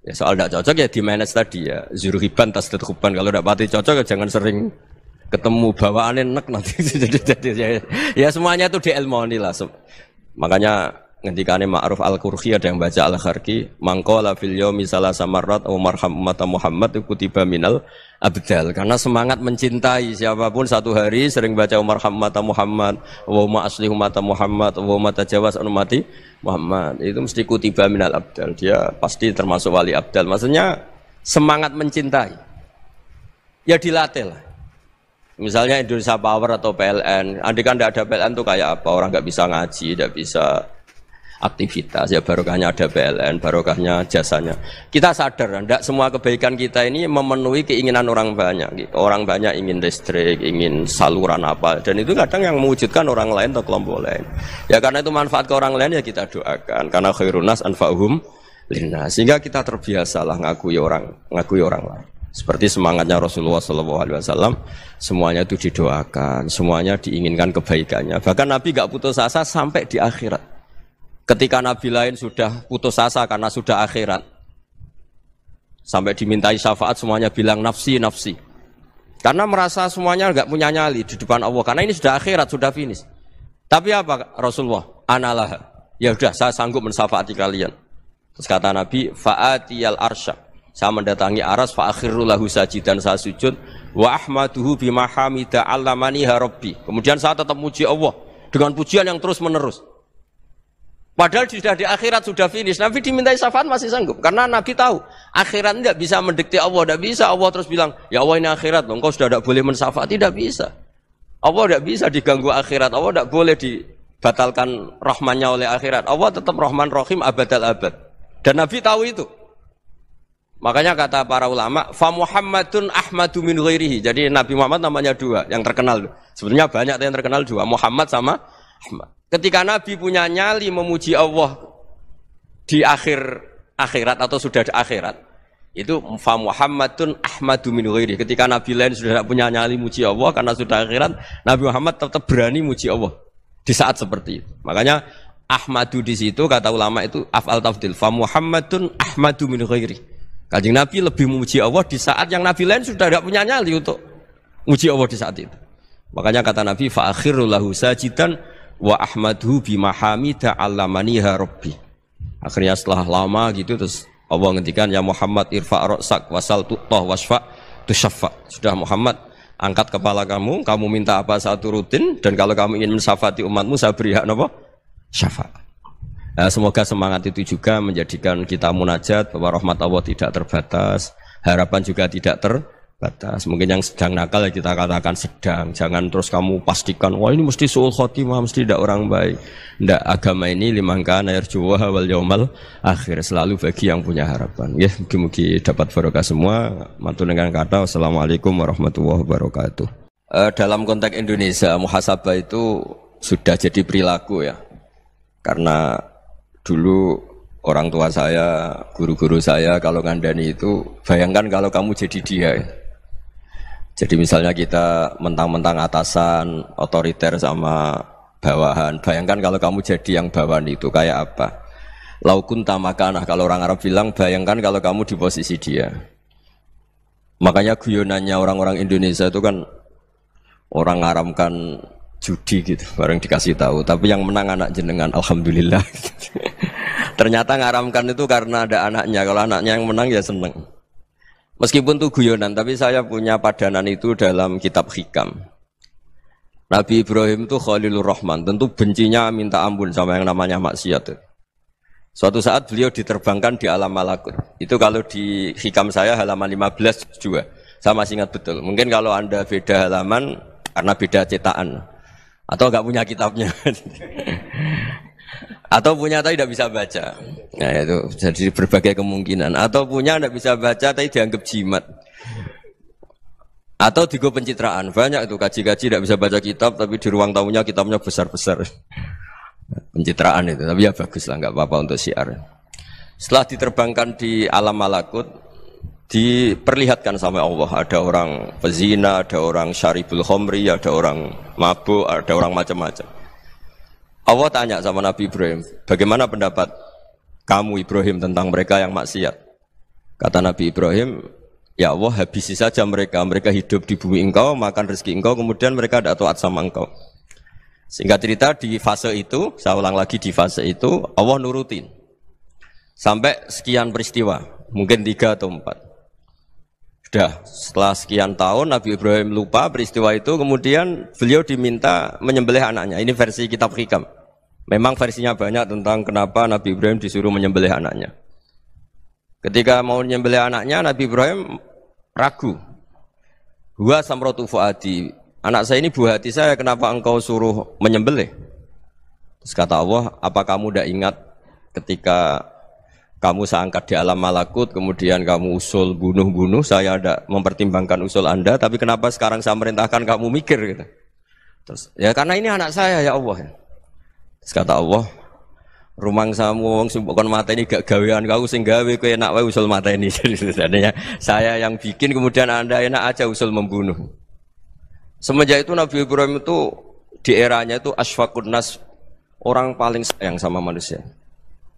Ya soal gak cocok ya di manage tadi ya. Zuruhiban tas tetekuban. Kalau gak pati cocok ya jangan sering ketemu bawaannya enak nanti. Ya semuanya itu diilmoni lah. Makanya ngendikane Ma'ruf Al-Qurhi ada yang baca Al-Kharki, mangqala fil yaumi salasa marrat wa marham ummata Muhammad kutiba minal abdal. Karena semangat mencintai siapapun satu hari sering baca marham ummata Muhammad, wa ma aslih ummata Muhammad, wa ma tajawaz an ummati Muhammad. Itu mesti kutiba minal abdal. Dia pasti termasuk wali abdal. Maksudnya semangat mencintai. Ya dilatih lah. Misalnya Indonesia Power atau PLN, andai kan tidak ada PLN itu kayak apa? Orang nggak bisa ngaji, tidak bisa aktivitas, ya barokahnya ada PLN, barokahnya jasanya. Kita sadar, tidak semua kebaikan kita ini memenuhi keinginan orang banyak. Gitu. Orang banyak ingin listrik, ingin saluran apa, dan itu kadang yang mewujudkan orang lain atau kelompok lain. Ya karena itu manfaat ke orang lain ya kita doakan. Karena khairun nas anfa'uhum linnas. Sehingga kita terbiasalah ngakui orang lain. Seperti semangatnya Rasulullah SAW, semuanya itu didoakan, semuanya diinginkan kebaikannya. Bahkan Nabi gak putus asa sampai di akhirat. Ketika Nabi lain sudah putus asa karena sudah akhirat, sampai dimintai syafaat semuanya bilang nafsi, nafsi. Karena merasa semuanya enggak punya nyali di depan Allah. Karena ini sudah akhirat, sudah finish. Tapi apa Rasulullah? Analah. Ya sudah, saya sanggup mensyafaati kalian. Terus kata Nabi, fa'atiyal arsya. Saya mendatangi aras, fa'akhiru lahu sajidan, saya sujud. Wa ahmaduhu bimahamida allamaniha rabbi. Kemudian saya tetap muji Allah dengan pujian yang terus menerus. Padahal sudah di akhirat, sudah finish. Nabi dimintai syafaat masih sanggup. Karena Nabi tahu, akhirat tidak bisa mendikte Allah. Tidak bisa Allah terus bilang, ya Allah ini akhirat, engkau sudah tidak boleh mensyafaat. Tidak bisa. Allah tidak bisa diganggu akhirat. Allah tidak boleh dibatalkan rahmannya oleh akhirat. Allah tetap rahman rahim abadal abad. Dan Nabi tahu itu. Makanya kata para ulama, fa Muhammadun ahmadu min ghairihi. Jadi Nabi Muhammad namanya dua, yang terkenal. Sebenarnya banyak yang terkenal dua, Muhammad sama Ahmad. Ketika Nabi punya nyali memuji Allah di akhirat atau sudah di akhirat, itu fa Muhammadun ahmadu min ghairihi. Ketika Nabi lain sudah tidak punya nyali muji Allah karena sudah akhirat, Nabi Muhammad tetap berani muji Allah di saat seperti itu. Makanya ahmadu di situ kata ulama itu af'al tafdil, fa Muhammadun ahmadu min ghairihi. Kanjeng Nabi lebih memuji Allah di saat yang Nabi lain sudah tidak punya nyali untuk muji Allah di saat itu. Makanya kata Nabi fa akhiru lahu sajidan wa ahmadhu bimahamida 'allamaniha rabbi. Akhirnya setelah lama gitu terus Allah ngendikan ya Muhammad irfa' ra'sak wasal tu'tah wasfa' tusyaffa. Sudah Muhammad, angkat kepala kamu minta apa saya turutin, dan kalau kamu ingin mensyafaati umatmu saya beri hak napa? Syafaat. Nah, semoga semangat itu juga menjadikan kita munajat bahwa rahmat Allah tidak terbatas, harapan juga tidak terbatas. Mungkin yang sedang nakal ya kita katakan sedang, jangan terus kamu pastikan wah ini mesti suul khotimah, mesti tidak orang baik. Tidak, agama ini liman kana yarjuwa wal yaumal akhir, selalu bagi yang punya harapan. Ya, mugi-mugi dapat barokah semua. Mantu dengan kata wassalamualaikum warahmatullahi wabarakatuh. Dalam konteks Indonesia, muhasabah itu sudah jadi perilaku ya. Karena dulu orang tua saya, guru-guru saya kalau ngandani itu, bayangkan kalau kamu jadi dia ya. Jadi misalnya kita mentang-mentang atasan, otoriter sama bawahan, bayangkan kalau kamu jadi yang bawahan itu kayak apa? Laukun tamakanah, kalau orang Arab bilang, bayangkan kalau kamu di posisi dia. Makanya guyonannya orang-orang Indonesia itu kan orang ngaramkan judi gitu, bareng dikasih tahu. Tapi yang menang anak jenengan, alhamdulillah. Ternyata ngaramkan itu karena ada anaknya. Kalau anaknya yang menang ya seneng. Meskipun itu guyonan, tapi saya punya padanan itu dalam kitab Hikam. Nabi Ibrahim itu Khalilur Rahman, tentu bencinya minta ampun sama yang namanya maksiat. Suatu saat beliau diterbangkan di alam malakut. Itu kalau di Hikam saya halaman 15 juga. Saya masih ingat betul. Mungkin kalau Anda beda halaman karena beda cetakan. Atau enggak punya kitabnya. Atau punya tapi tidak bisa baca. Nah itu jadi berbagai kemungkinan. Atau punya tidak bisa baca tapi dianggap jimat. Atau digo pencitraan. Banyak itu kaji-kaji tidak bisa baca kitab tapi di ruang tamunya kitabnya besar-besar. Pencitraan itu. Tapi ya bagus lah, enggak apa-apa untuk syiar. Setelah diterbangkan di alam malakut, diperlihatkan sama Allah, ada orang pezina, ada orang syaribul khomri, ada orang mabuk, ada orang macam-macam. Allah tanya sama Nabi Ibrahim, bagaimana pendapat kamu Ibrahim tentang mereka yang maksiat? Kata Nabi Ibrahim, ya Allah habisi saja mereka, mereka hidup di bumi engkau, makan rezeki engkau, kemudian mereka tidak taat sama engkau. Singkat cerita di fase itu, saya ulang lagi di fase itu, Allah nurutin. Sampai sekian peristiwa, mungkin 3 atau 4. Sudah, setelah sekian tahun Nabi Ibrahim lupa peristiwa itu, kemudian beliau diminta menyembelih anaknya. Ini versi kitab Hikam. Memang versinya banyak tentang kenapa Nabi Ibrahim disuruh menyembelih anaknya. Ketika mau menyembelih anaknya, Nabi Ibrahim ragu. Huwa samratu fuadi. Anak saya ini buah hati saya, kenapa engkau suruh menyembelih? Terus kata Allah, apa kamu tidak ingat ketika kamu saya angkat di alam malakut, kemudian kamu usul bunuh-bunuh, saya ada mempertimbangkan usul Anda, tapi kenapa sekarang saya merintahkan kamu mikir gitu. Terus, ya karena ini anak saya ya Allah. Terus kata Allah, rumang samu wong sumpukon mateni gak gawean kau sing gawe kowe enak wae usul mateni. Jadi sebenarnya saya yang bikin, kemudian Anda enak aja usul membunuh. Semenjak itu Nabi Ibrahim itu di eranya itu asfaqun nas, orang paling sayang sama manusia.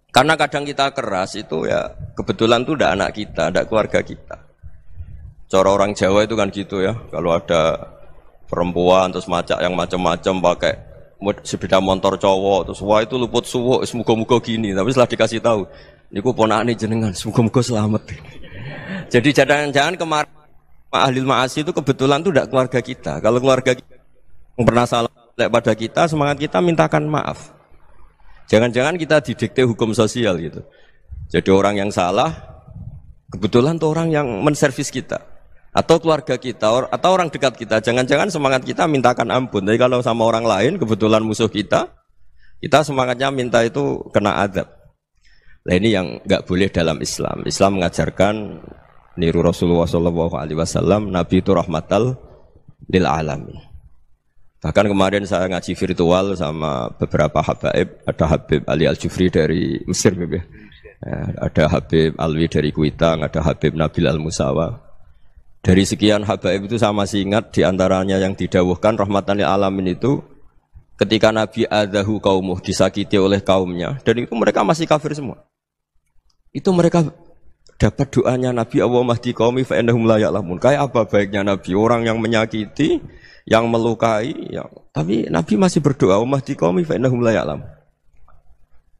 Karena kadang kita keras itu ya kebetulan itu udah anak kita, udah keluarga kita. Cara orang Jawa itu kan gitu ya. Kalau ada perempuan terus macak yang macam-macam pakai sepeda motor cowok terus wah itu luput suwuk, semoga-moga gini. Tapi setelah dikasih tahu, niku ponakane jenengan, semoga-moga selamat. Jadi jangan-jangan kemarin ahli ma'asi itu kebetulan itu udah keluarga kita. Kalau keluarga kita yang pernah salah pada kita, semangat kita mintakan maaf. Jangan-jangan kita didikte hukum sosial gitu. Jadi orang yang salah, kebetulan tuh orang yang menservis kita. Atau keluarga kita, atau orang dekat kita. Jangan-jangan semangat kita mintakan ampun. Jadi kalau sama orang lain, kebetulan musuh kita semangatnya minta itu kena azab. Nah ini yang enggak boleh dalam Islam. Islam mengajarkan, niru Rasulullah SAW, Nabi itu rahmatal lil alamin. Bahkan kemarin saya ngaji virtual sama beberapa habaib, ada Habib Ali Al-Jufri dari Mesir, ya. Ada Habib Alwi dari Kuitang, ada Habib Nabil Al-Musawa. Dari sekian habaib itu saya masih ingat diantaranya yang didawuhkan rahmatan lil alamin itu ketika Nabi adahu kaumuh, disakiti oleh kaumnya, dan itu mereka masih kafir semua. Itu mereka dapat doanya Nabi, Allah mahdi qaumi fa innahum la ya'lamun. Kayak apa baiknya Nabi, orang yang menyakiti yang melukai, tapi Nabi masih berdoa, ummati qaumi fa innahum la ya'lam.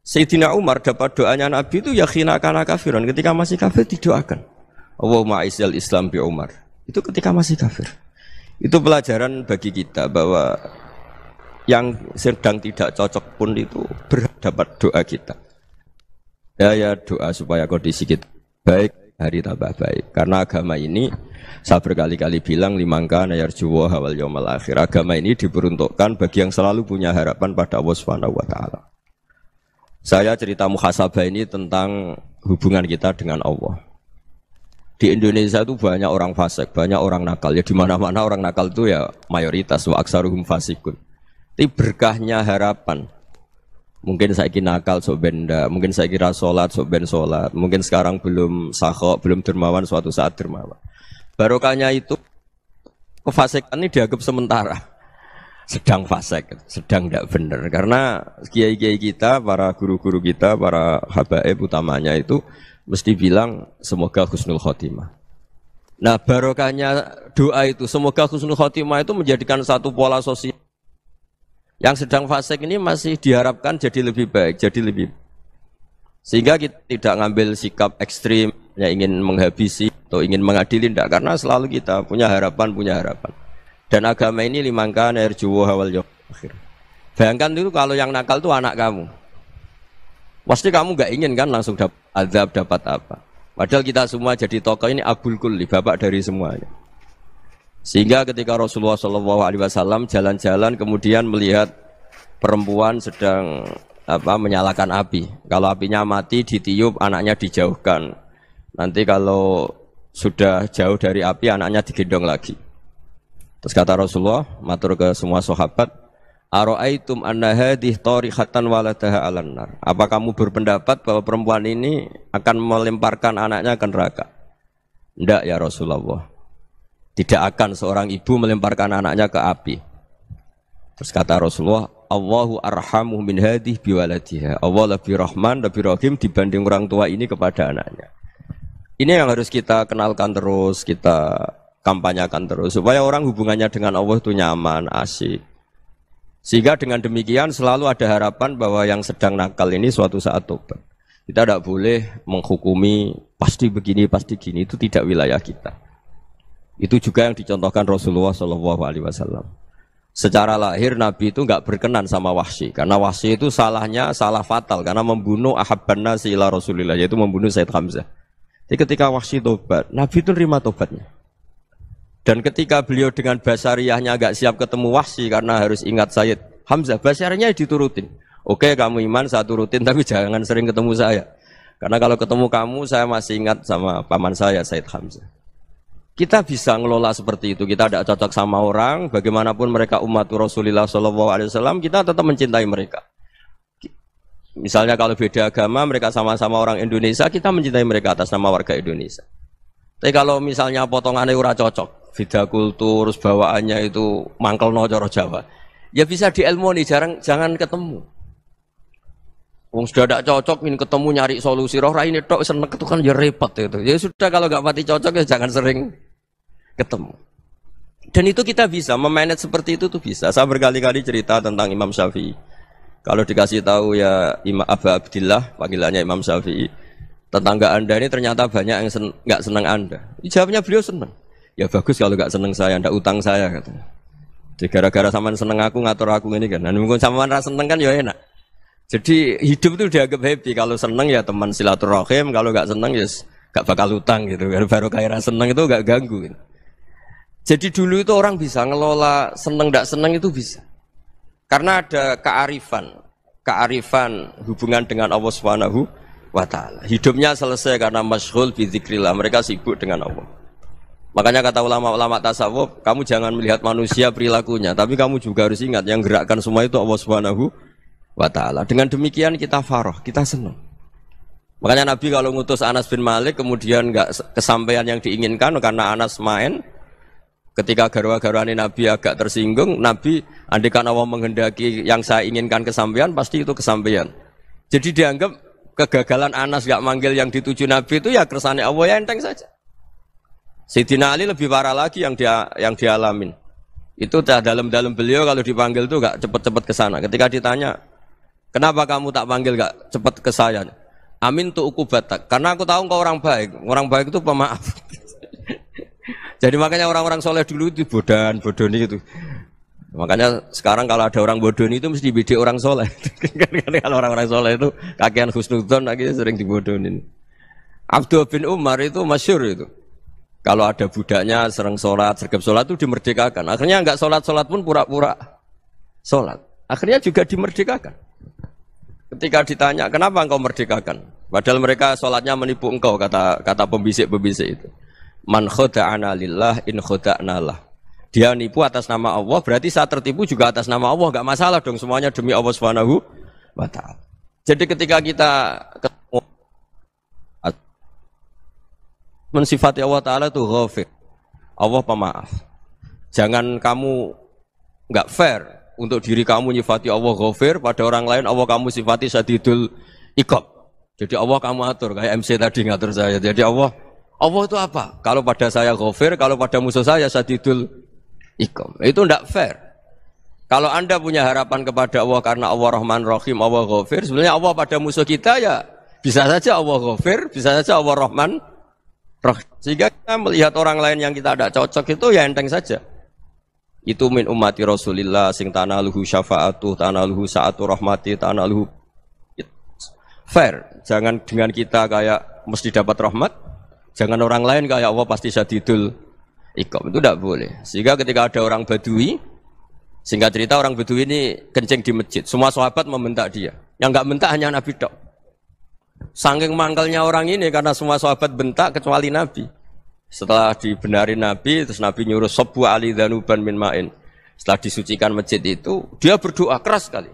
Sayyidina Umar dapat doanya Nabi itu ya khina kana kafiran, ketika masih kafir didoakan. Allahumma aizzal Islam bi Umar. Itu ketika masih kafir. Itu pelajaran bagi kita bahwa yang sedang tidak cocok pun itu berdapat doa kita. Ya doa supaya kondisi kita baik, hari tambah baik. Karena agama ini saya berkali-kali bilang limangka nayar juwa hawal yaumal akhir. Agama ini diperuntukkan bagi yang selalu punya harapan pada Allah Subhanahu wa taala. Saya cerita muhasabah ini tentang hubungan kita dengan Allah. Di Indonesia itu banyak orang fasik, banyak orang nakal. Ya di mana-mana orang nakal itu ya mayoritas wa aksaruhum fasikun. Tapi berkahnya harapan. Mungkin saya kira nakal sok benda, mungkin saya kira sholat sok ben sholat, mungkin sekarang belum sakhok, belum dermawan, suatu saat dermawan. Barokahnya itu kefasikan ini dianggap sementara, sedang fasik, sedang tidak benar. Karena kiai-kiai kita, para guru-guru kita, para habaib utamanya itu mesti bilang semoga husnul khotimah. Nah barokahnya doa itu semoga husnul khotimah itu menjadikan satu pola sosial. Yang sedang fasik ini masih diharapkan jadi lebih baik, jadi lebih. Sehingga kita tidak ngambil sikap ekstrim, yang ingin menghabisi atau ingin mengadili, tidak. Karena selalu kita punya harapan. Dan agama ini limangkan erjuwa hawal yaumil akhir. Bayangkan itu kalau yang nakal itu anak kamu. Pasti kamu nggak ingin kan langsung dapat azab, dapat apa. Padahal kita semua jadi tokoh ini abul kulli, bapak dari semuanya. Sehingga ketika Rasulullah SAW jalan-jalan kemudian melihat perempuan sedang menyalakan api. Kalau apinya mati ditiup, anaknya dijauhkan. Nanti kalau sudah jauh dari api, anaknya digendong lagi. Terus kata Rasulullah, matur ke semua sahabat, Aro'aitum anna hadih tarihatan waladaha alan nar. Apa kamu berpendapat bahwa perempuan ini akan melemparkan anaknya ke neraka? Tidak ya Rasulullah. Tidak akan seorang ibu melemparkan anaknya ke api. Terus kata Rasulullah, Allahu arhamu min hadih biwaladiha. Allah lebih rahman, lebih rahim dibanding orang tua ini kepada anaknya. Ini yang harus kita kenalkan terus, kita kampanyakan terus. Supaya orang hubungannya dengan Allah itu nyaman, asik. Sehingga dengan demikian selalu ada harapan bahwa yang sedang nakal ini suatu saat tobat. Kita tidak boleh menghukumi pasti begini, pasti gini. Itu tidak wilayah kita. Itu juga yang dicontohkan Rasulullah SAW. Secara lahir Nabi itu enggak berkenan sama Wahsy, karena Wahsy itu salahnya salah fatal karena membunuh ahabban nasi ila Rasulillah, yaitu membunuh Sayyid Hamzah. Jadi ketika Wahsy tobat, Nabi itu terima tobatnya. Dan ketika beliau dengan basariyahnya enggak siap ketemu Wahsy karena harus ingat Sayyid Hamzah, basariyahnya diturutin. Oke, kamu iman saya turutin, tapi jangan sering ketemu saya. Karena kalau ketemu kamu saya masih ingat sama paman saya Sayyid Hamzah. Kita bisa ngelola seperti itu. Kita tidak cocok sama orang, bagaimanapun mereka umat Rasulullah SAW, kita tetap mencintai mereka. Misalnya kalau beda agama, mereka sama-sama orang Indonesia, kita mencintai mereka atas nama warga Indonesia. Tapi kalau misalnya potongannya ora cocok, beda kultur, bawaannya itu mangkel no coro Jawa, ya bisa diilmoni, jangan ketemu. Wong sudah tidak cocok, ingin ketemu nyari solusi. Roh ini tok seneng itu kan ya repot itu. Ya sudah kalau nggak mati cocok ya jangan sering ketemu. Dan itu kita bisa memanage seperti itu tuh bisa. Saya berkali-kali cerita tentang Imam Syafi'i. Kalau dikasih tahu ya Imam Abu Abdillah, panggilannya Imam Syafi'i, tetangga anda ini ternyata banyak yang nggak senang anda. Jawabnya beliau senang. Ya bagus kalau nggak senang saya, ndak utang saya katanya. Jadi gara-gara sampean seneng aku ngatur aku ini kan. Dan mungkin sampean rasa seneng kan ya enak. Jadi hidup itu dianggap happy. Kalau seneng ya teman silaturahim, kalau nggak seneng ya nggak bakal utang gitu. Baru kayak seneng itu nggak ganggu. Gitu. Jadi dulu itu orang bisa ngelola seneng nggak seneng itu bisa. Karena ada kearifan hubungan dengan Allah Subhanahu wa taala. Hidupnya selesai karena masyghul bi dzikrillah. Mereka sibuk dengan Allah. Makanya kata ulama-ulama tasawuf, kamu jangan melihat manusia perilakunya, tapi kamu juga harus ingat yang gerakkan semua itu Allah Subhanahu wa ta'ala. Dengan demikian kita farah, kita senang. Makanya Nabi kalau ngutus Anas bin Malik kemudian enggak kesampaian yang diinginkan karena Anas main, ketika garwa-garwani Nabi agak tersinggung, Nabi andaikan Allah menghendaki yang saya inginkan kesampaian, pasti itu kesampaian. Jadi dianggap kegagalan Anas enggak manggil yang dituju Nabi itu ya kersane Allah, ya enteng saja. Sayyidina Ali lebih parah lagi yang dialamin. Itu dalam-dalam beliau kalau dipanggil tuh gak cepet-cepet ke sana. Ketika ditanya, kenapa kamu tak panggil gak cepet ke saya? Amin tuh ukubatak. Karena aku tahu engkau orang baik. Orang baik itu pemaaf. Jadi makanya orang-orang soleh dulu itu bodoni itu. Makanya sekarang kalau ada orang bodoni itu mesti bidik orang soleh. Kalau orang-orang soleh itu kakean husnudzon akhirnya sering dibodonin. Abdul bin Umar itu masyhur itu. Kalau ada budaknya sering sholat, sergap sholat itu dimerdekakan. Akhirnya enggak sholat pun pura-pura sholat. Akhirnya juga dimerdekakan. Ketika ditanya, kenapa engkau merdekakan? Padahal mereka sholatnya menipu engkau, kata pembisik-pembisik itu. Man khoda'ana lillah in khoda'na lah. Dia nipu atas nama Allah, berarti saat tertipu juga atas nama Allah. Enggak masalah dong, semuanya demi Allah Subhanahu wa ta'ala. Jadi ketika kita ketemu mensifati Allah Ta'ala itu ghafir. Allah pemaaf. Jangan kamu enggak fair untuk diri kamu nyifati Allah ghafir, pada orang lain Allah kamu sifati syadidul iqab. Jadi Allah kamu atur, kayak MC tadi ngatur saya. Jadi Allah itu apa? Kalau pada saya ghafir, kalau pada musuh saya syadidul iqab. Itu enggak fair. Kalau Anda punya harapan kepada Allah karena Allah Rahman Rahim, Allah ghafir, sebenarnya Allah pada musuh kita ya bisa saja Allah ghafir, bisa saja Allah Rahman Rahim. Sehingga kita melihat orang lain yang kita tidak cocok itu ya enteng saja. Itu min ummati Rasulillah sing tanaluhu syafa'atuh, tanaluhu sa'atu rahmati, tanaluhu fair. Jangan dengan kita kayak mesti dapat rahmat, jangan orang lain kayak Allah pasti syadidul iqab. Itu tidak boleh. Sehingga ketika ada orang Badui, singkat cerita orang Badui ini kencing di masjid, semua sahabat membentak dia. Yang enggak bentak hanya Nabi tok. Saking mangkalnya orang ini karena semua sahabat bentak kecuali Nabi. Setelah dibenarin Nabi, terus Nabi nyuruh Sobbu ali dhanuban min ma'in. Setelah disucikan masjid itu, dia berdoa keras sekali.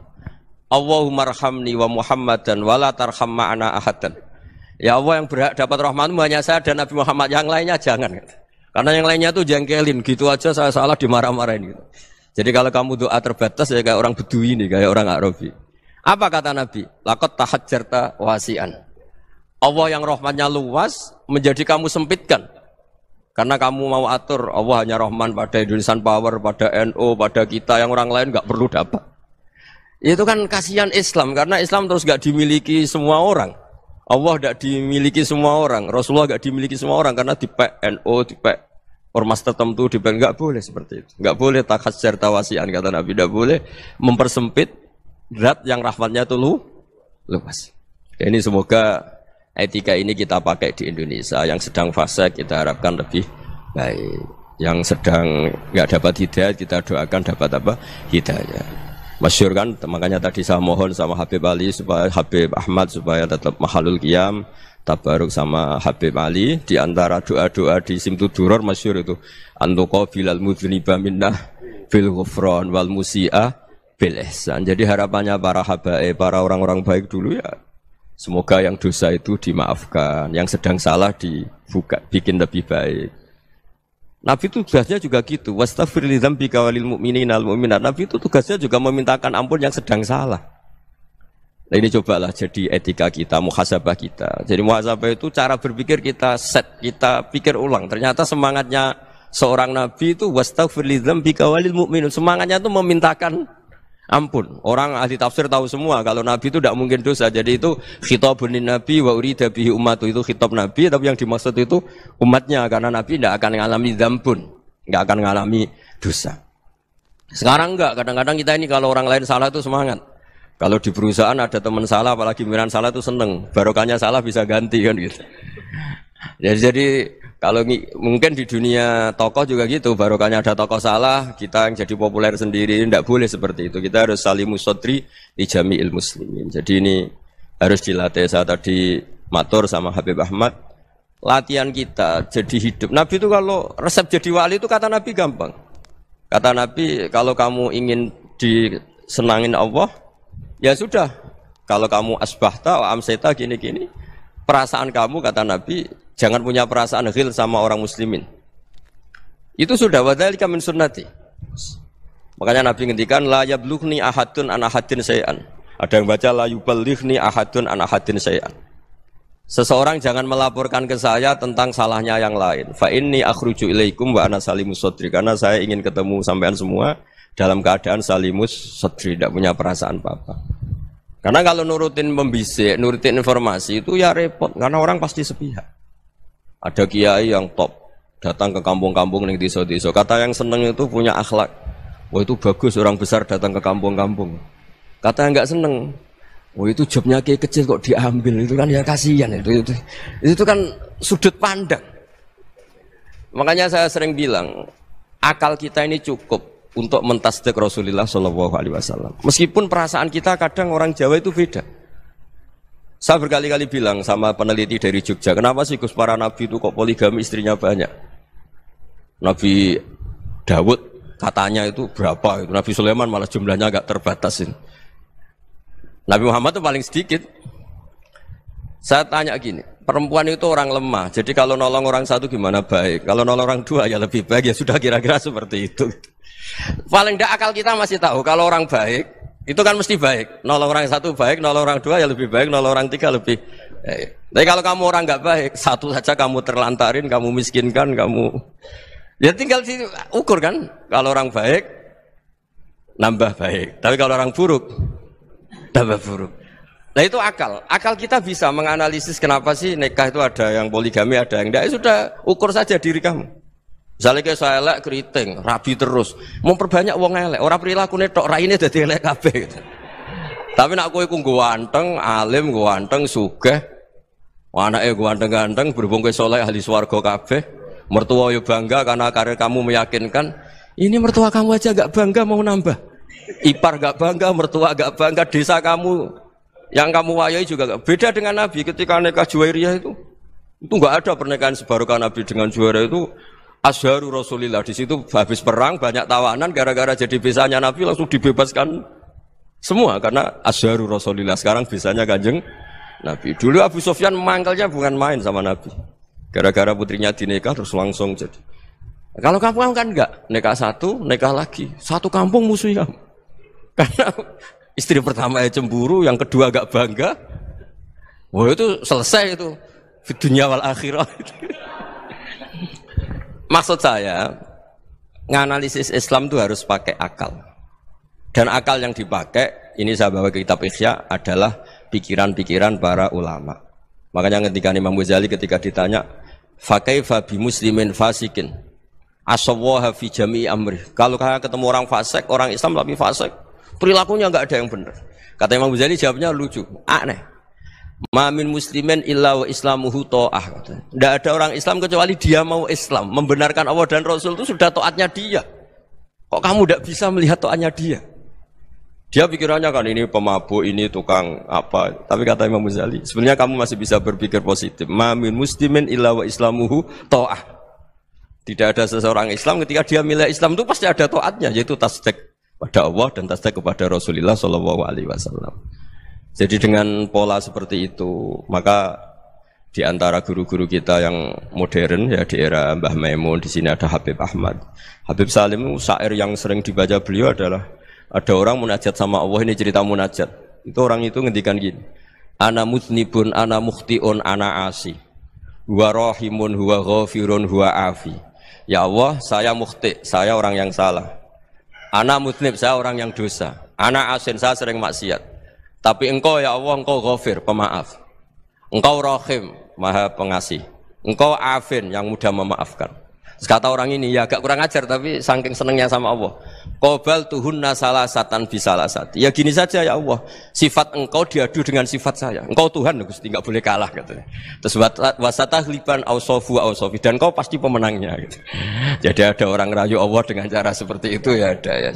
Allahumma arhamni wa Muhammadan wa la tarham ma'ana ahadan. Ya Allah, yang berhak dapat rahmatmu hanya saya dan Nabi Muhammad, yang lainnya jangan. Karena yang lainnya tuh jengkelin, gitu aja saya salah dimarah-marahin gitu. Jadi kalau kamu doa terbatas ya kayak orang Bedui ini, kayak orang Arabi. Apa kata Nabi? Laqad tahajjarta wasi'an. Allah yang rahmatnya luas menjadi kamu sempitkan. Karena kamu mau atur Allah hanya Rahman pada Indonesian Power, pada NU, pada kita yang orang lain nggak perlu dapat. Itu kan kasihan Islam karena Islam terus nggak dimiliki semua orang. Allah nggak dimiliki semua orang, Rasulullah nggak dimiliki semua orang karena dipek NU, dipek ormas tertentu, dipek nggak boleh seperti itu. Nggak boleh takhasyar tawasian kata Nabi, nggak boleh mempersempit zat yang rahmatnya itu luas. Ini semoga etika ini kita pakai di Indonesia. Yang sedang fase kita harapkan lebih baik. Yang sedang nggak dapat hidayah kita doakan dapat apa? Hidayah. Masyhur kan, makanya tadi saya mohon sama Habib Ali supaya Habib Ahmad supaya tetap mahalul qiyam, tabaruk sama Habib Ali. Di antara doa-doa di Simtud Duror masyhur itu antuqa bilal mudhniba minnah bil ghufran wal musi'ah bil ihsan. Jadi harapannya para habaib, para orang-orang baik dulu ya semoga yang dosa itu dimaafkan, yang sedang salah dibuka, bikin lebih baik. Nabi itu tugasnya juga gitu. Wastaghfir li dzambika walil mu'minina wal mu'minat. Nabi itu tugasnya juga memintakan ampun yang sedang salah. Nah ini cobalah jadi etika kita, muhasabah kita. Jadi muhasabah itu cara berpikir kita set, kita pikir ulang. Ternyata semangatnya seorang Nabi itu wastaghfir li dzambika walil mu'minun. Semangatnya itu memintakan ampun. Orang ahli tafsir tahu semua kalau Nabi itu tidak mungkin dosa. Jadi itu khitabun Nabi wa urida bihi ummatu, itu khitab Nabi, tapi yang dimaksud itu umatnya karena Nabi tidak akan mengalami dzambun, tidak akan mengalami dosa. Sekarang enggak, kadang-kadang kita ini kalau orang lain salah itu semangat. Kalau di perusahaan ada teman salah, apalagi miran salah itu seneng. Barokahnya salah bisa ganti kan gitu. Jadi kalau mungkin di dunia tokoh juga gitu, barokahnya ada tokoh salah, kita yang jadi populer sendiri, tidak boleh seperti itu. Kita harus salimus sodri di jami'il muslimin. Jadi ini harus dilatih. Saya tadi matur sama Habib Ahmad, latihan kita jadi hidup. Nabi itu kalau resep jadi wali itu kata Nabi gampang. Kata Nabi, kalau kamu ingin disenangin Allah, ya sudah. Kalau kamu asbahta wa amseta gini-gini, perasaan kamu kata Nabi, jangan punya perasaan ghil sama orang muslimin. Itu sudah wadzalika min sunnati. Makanya Nabi ngendikan la yablughni ahadun an ahadin syai'an. Ada yang baca la yuballighni ahadun an ahadin syai'an. Seseorang jangan melaporkan ke saya tentang salahnya yang lain. Fa inni akhruju ilaikum wa ana salimus sadri. Karena saya ingin ketemu sampean semua dalam keadaan salimus sadri, tidak punya perasaan apa-apa. Karena kalau nurutin membisik, nurutin informasi itu ya repot. Karena orang pasti sepihak. Ada kiai yang top datang ke kampung-kampung ning desa-desa. Kata yang seneng itu punya akhlak. Wah itu bagus orang besar datang ke kampung-kampung. Kata yang enggak seneng, oh itu jobnya kayak kecil kok diambil, itu kan ya kasihan itu kan sudut pandang. Makanya saya sering bilang akal kita ini cukup untuk mentasdik Rasulullah Shallallahu Alaihi Wasallam. Meskipun perasaan kita kadang orang Jawa itu beda. Saya berkali-kali bilang sama peneliti dari Jogja, kenapa sih Gus para nabi itu kok poligami istrinya banyak? Nabi Dawud katanya itu berapa? Itu Nabi Sulaiman malah jumlahnya agak terbatasin. Nabi Muhammad itu paling sedikit. Saya tanya gini, perempuan itu orang lemah, jadi kalau nolong orang satu gimana baik, kalau nolong orang dua ya lebih baik, ya sudah kira-kira seperti itu. Paling tidak akal kita masih tahu kalau orang baik itu kan mesti baik, nolong orang satu baik, nolong orang dua ya lebih baik, nolong orang tiga lebih baik. Tapi kalau kamu orang nggak baik, satu saja kamu terlantarin, kamu miskinkan, kamu ya tinggal ukur kan, kalau orang baik nambah baik, tapi kalau orang buruk tambah buruk. Nah itu akal. Akal kita bisa menganalisis kenapa sih nikah itu ada yang poligami, ada yang enggak. Sudah ukur saja diri kamu. Misalnya kayak saya elek keriting, rabi terus, memperbanyak wong elek. Orang perilaku tok raine dadi elek kabeh. Gitu. Tapi nak kowe ku ganteng, alim, ganteng, sugih, anake ganteng-ganteng, berhubung kowe saleh ahli swarga kabeh, mertua yo bangga karena karir kamu meyakinkan. Ini mertua kamu aja enggak bangga mau nambah. Ipar gak bangga, mertua gak bangga, desa kamu yang kamu wayai juga gak. Beda dengan Nabi ketika nikah Juwairiyah itu gak ada pernikahan sebarokah Nabi dengan Juwairiyah itu asharu Rasulillah. Di situ habis perang banyak tawanan gara-gara jadi besanya Nabi langsung dibebaskan semua karena asharu Rasulillah. Sekarang besanya Kanjeng Nabi. Dulu Abu Sufyan mangkalnya bukan main sama Nabi. Gara-gara putrinya dinikah terus langsung jadi. Kalau kamu kan enggak, nikah satu, nikah lagi, satu kampung musuh kamu. Karena istri pertama ya cemburu, yang kedua agak bangga. Wah itu selesai itu di dunia wal akhirah. Maksud saya, nganalisis Islam itu harus pakai akal. Dan akal yang dipakai, ini saya bawa ke kitab Ihya adalah pikiran-pikiran para ulama. Makanya ketika Imam Ghazali ketika ditanya, "Fakaifa bi muslimin fasikin?" Aswaha fi jami'i amri. Kalau ketemu orang fasik, orang Islam tapi fasik, perilakunya enggak ada yang benar. Kata Imam Ghazali jawabnya lucu, aneh. Ma min muslimin illa wa islamuhu ta'ah. Tidak ada orang Islam kecuali dia mau Islam, membenarkan Allah dan Rasul itu sudah taatnya dia. Kok kamu tidak bisa melihat taatnya dia? Dia pikirannya kan ini pemabuk, ini tukang apa. Tapi kata Imam Ghazali, sebenarnya kamu masih bisa berpikir positif. Ma min muslimin illa wa islamuhu ta'ah. Tidak ada seseorang Islam ketika dia milih Islam itu pasti ada taatnya, yaitu tasdik pada Allah dan tasdik kepada Rasulullah Shallallahu Alaihi Wasallam. Jadi dengan pola seperti itu, maka di antara guru-guru kita yang modern ya di era Mbah Maimun, di sini ada Habib Ahmad, Habib Salim, syair yang sering dibaca beliau adalah ada orang munajat sama Allah, ini cerita munajat. Itu orang itu ngendikan gini, ana mutnibun, ana mukhtiun, ana asi, huwa rahimun, huwa ghafirun, huwa afi. Ya Allah, saya mukhti, saya orang yang salah. Ana mutnib, saya orang yang dosa. Ana asin, saya sering maksiat. Tapi engkau ya Allah, engkau ghafir, pemaaf. Engkau rahim, maha pengasih. Engkau afin, yang mudah memaafkan. Kata orang ini, ya agak kurang ajar, tapi saking senengnya sama Allah. Qobal tuhunna salasatan bisalasati. Ya gini saja ya Allah, sifat engkau diadu dengan sifat saya. Engkau Tuhan, Gusti, enggak boleh kalah katanya. Terus wasatahliban ausofu ausofi, dan engkau pasti pemenangnya gitu. Jadi ada orang rayu Allah dengan cara seperti itu ya ada ya.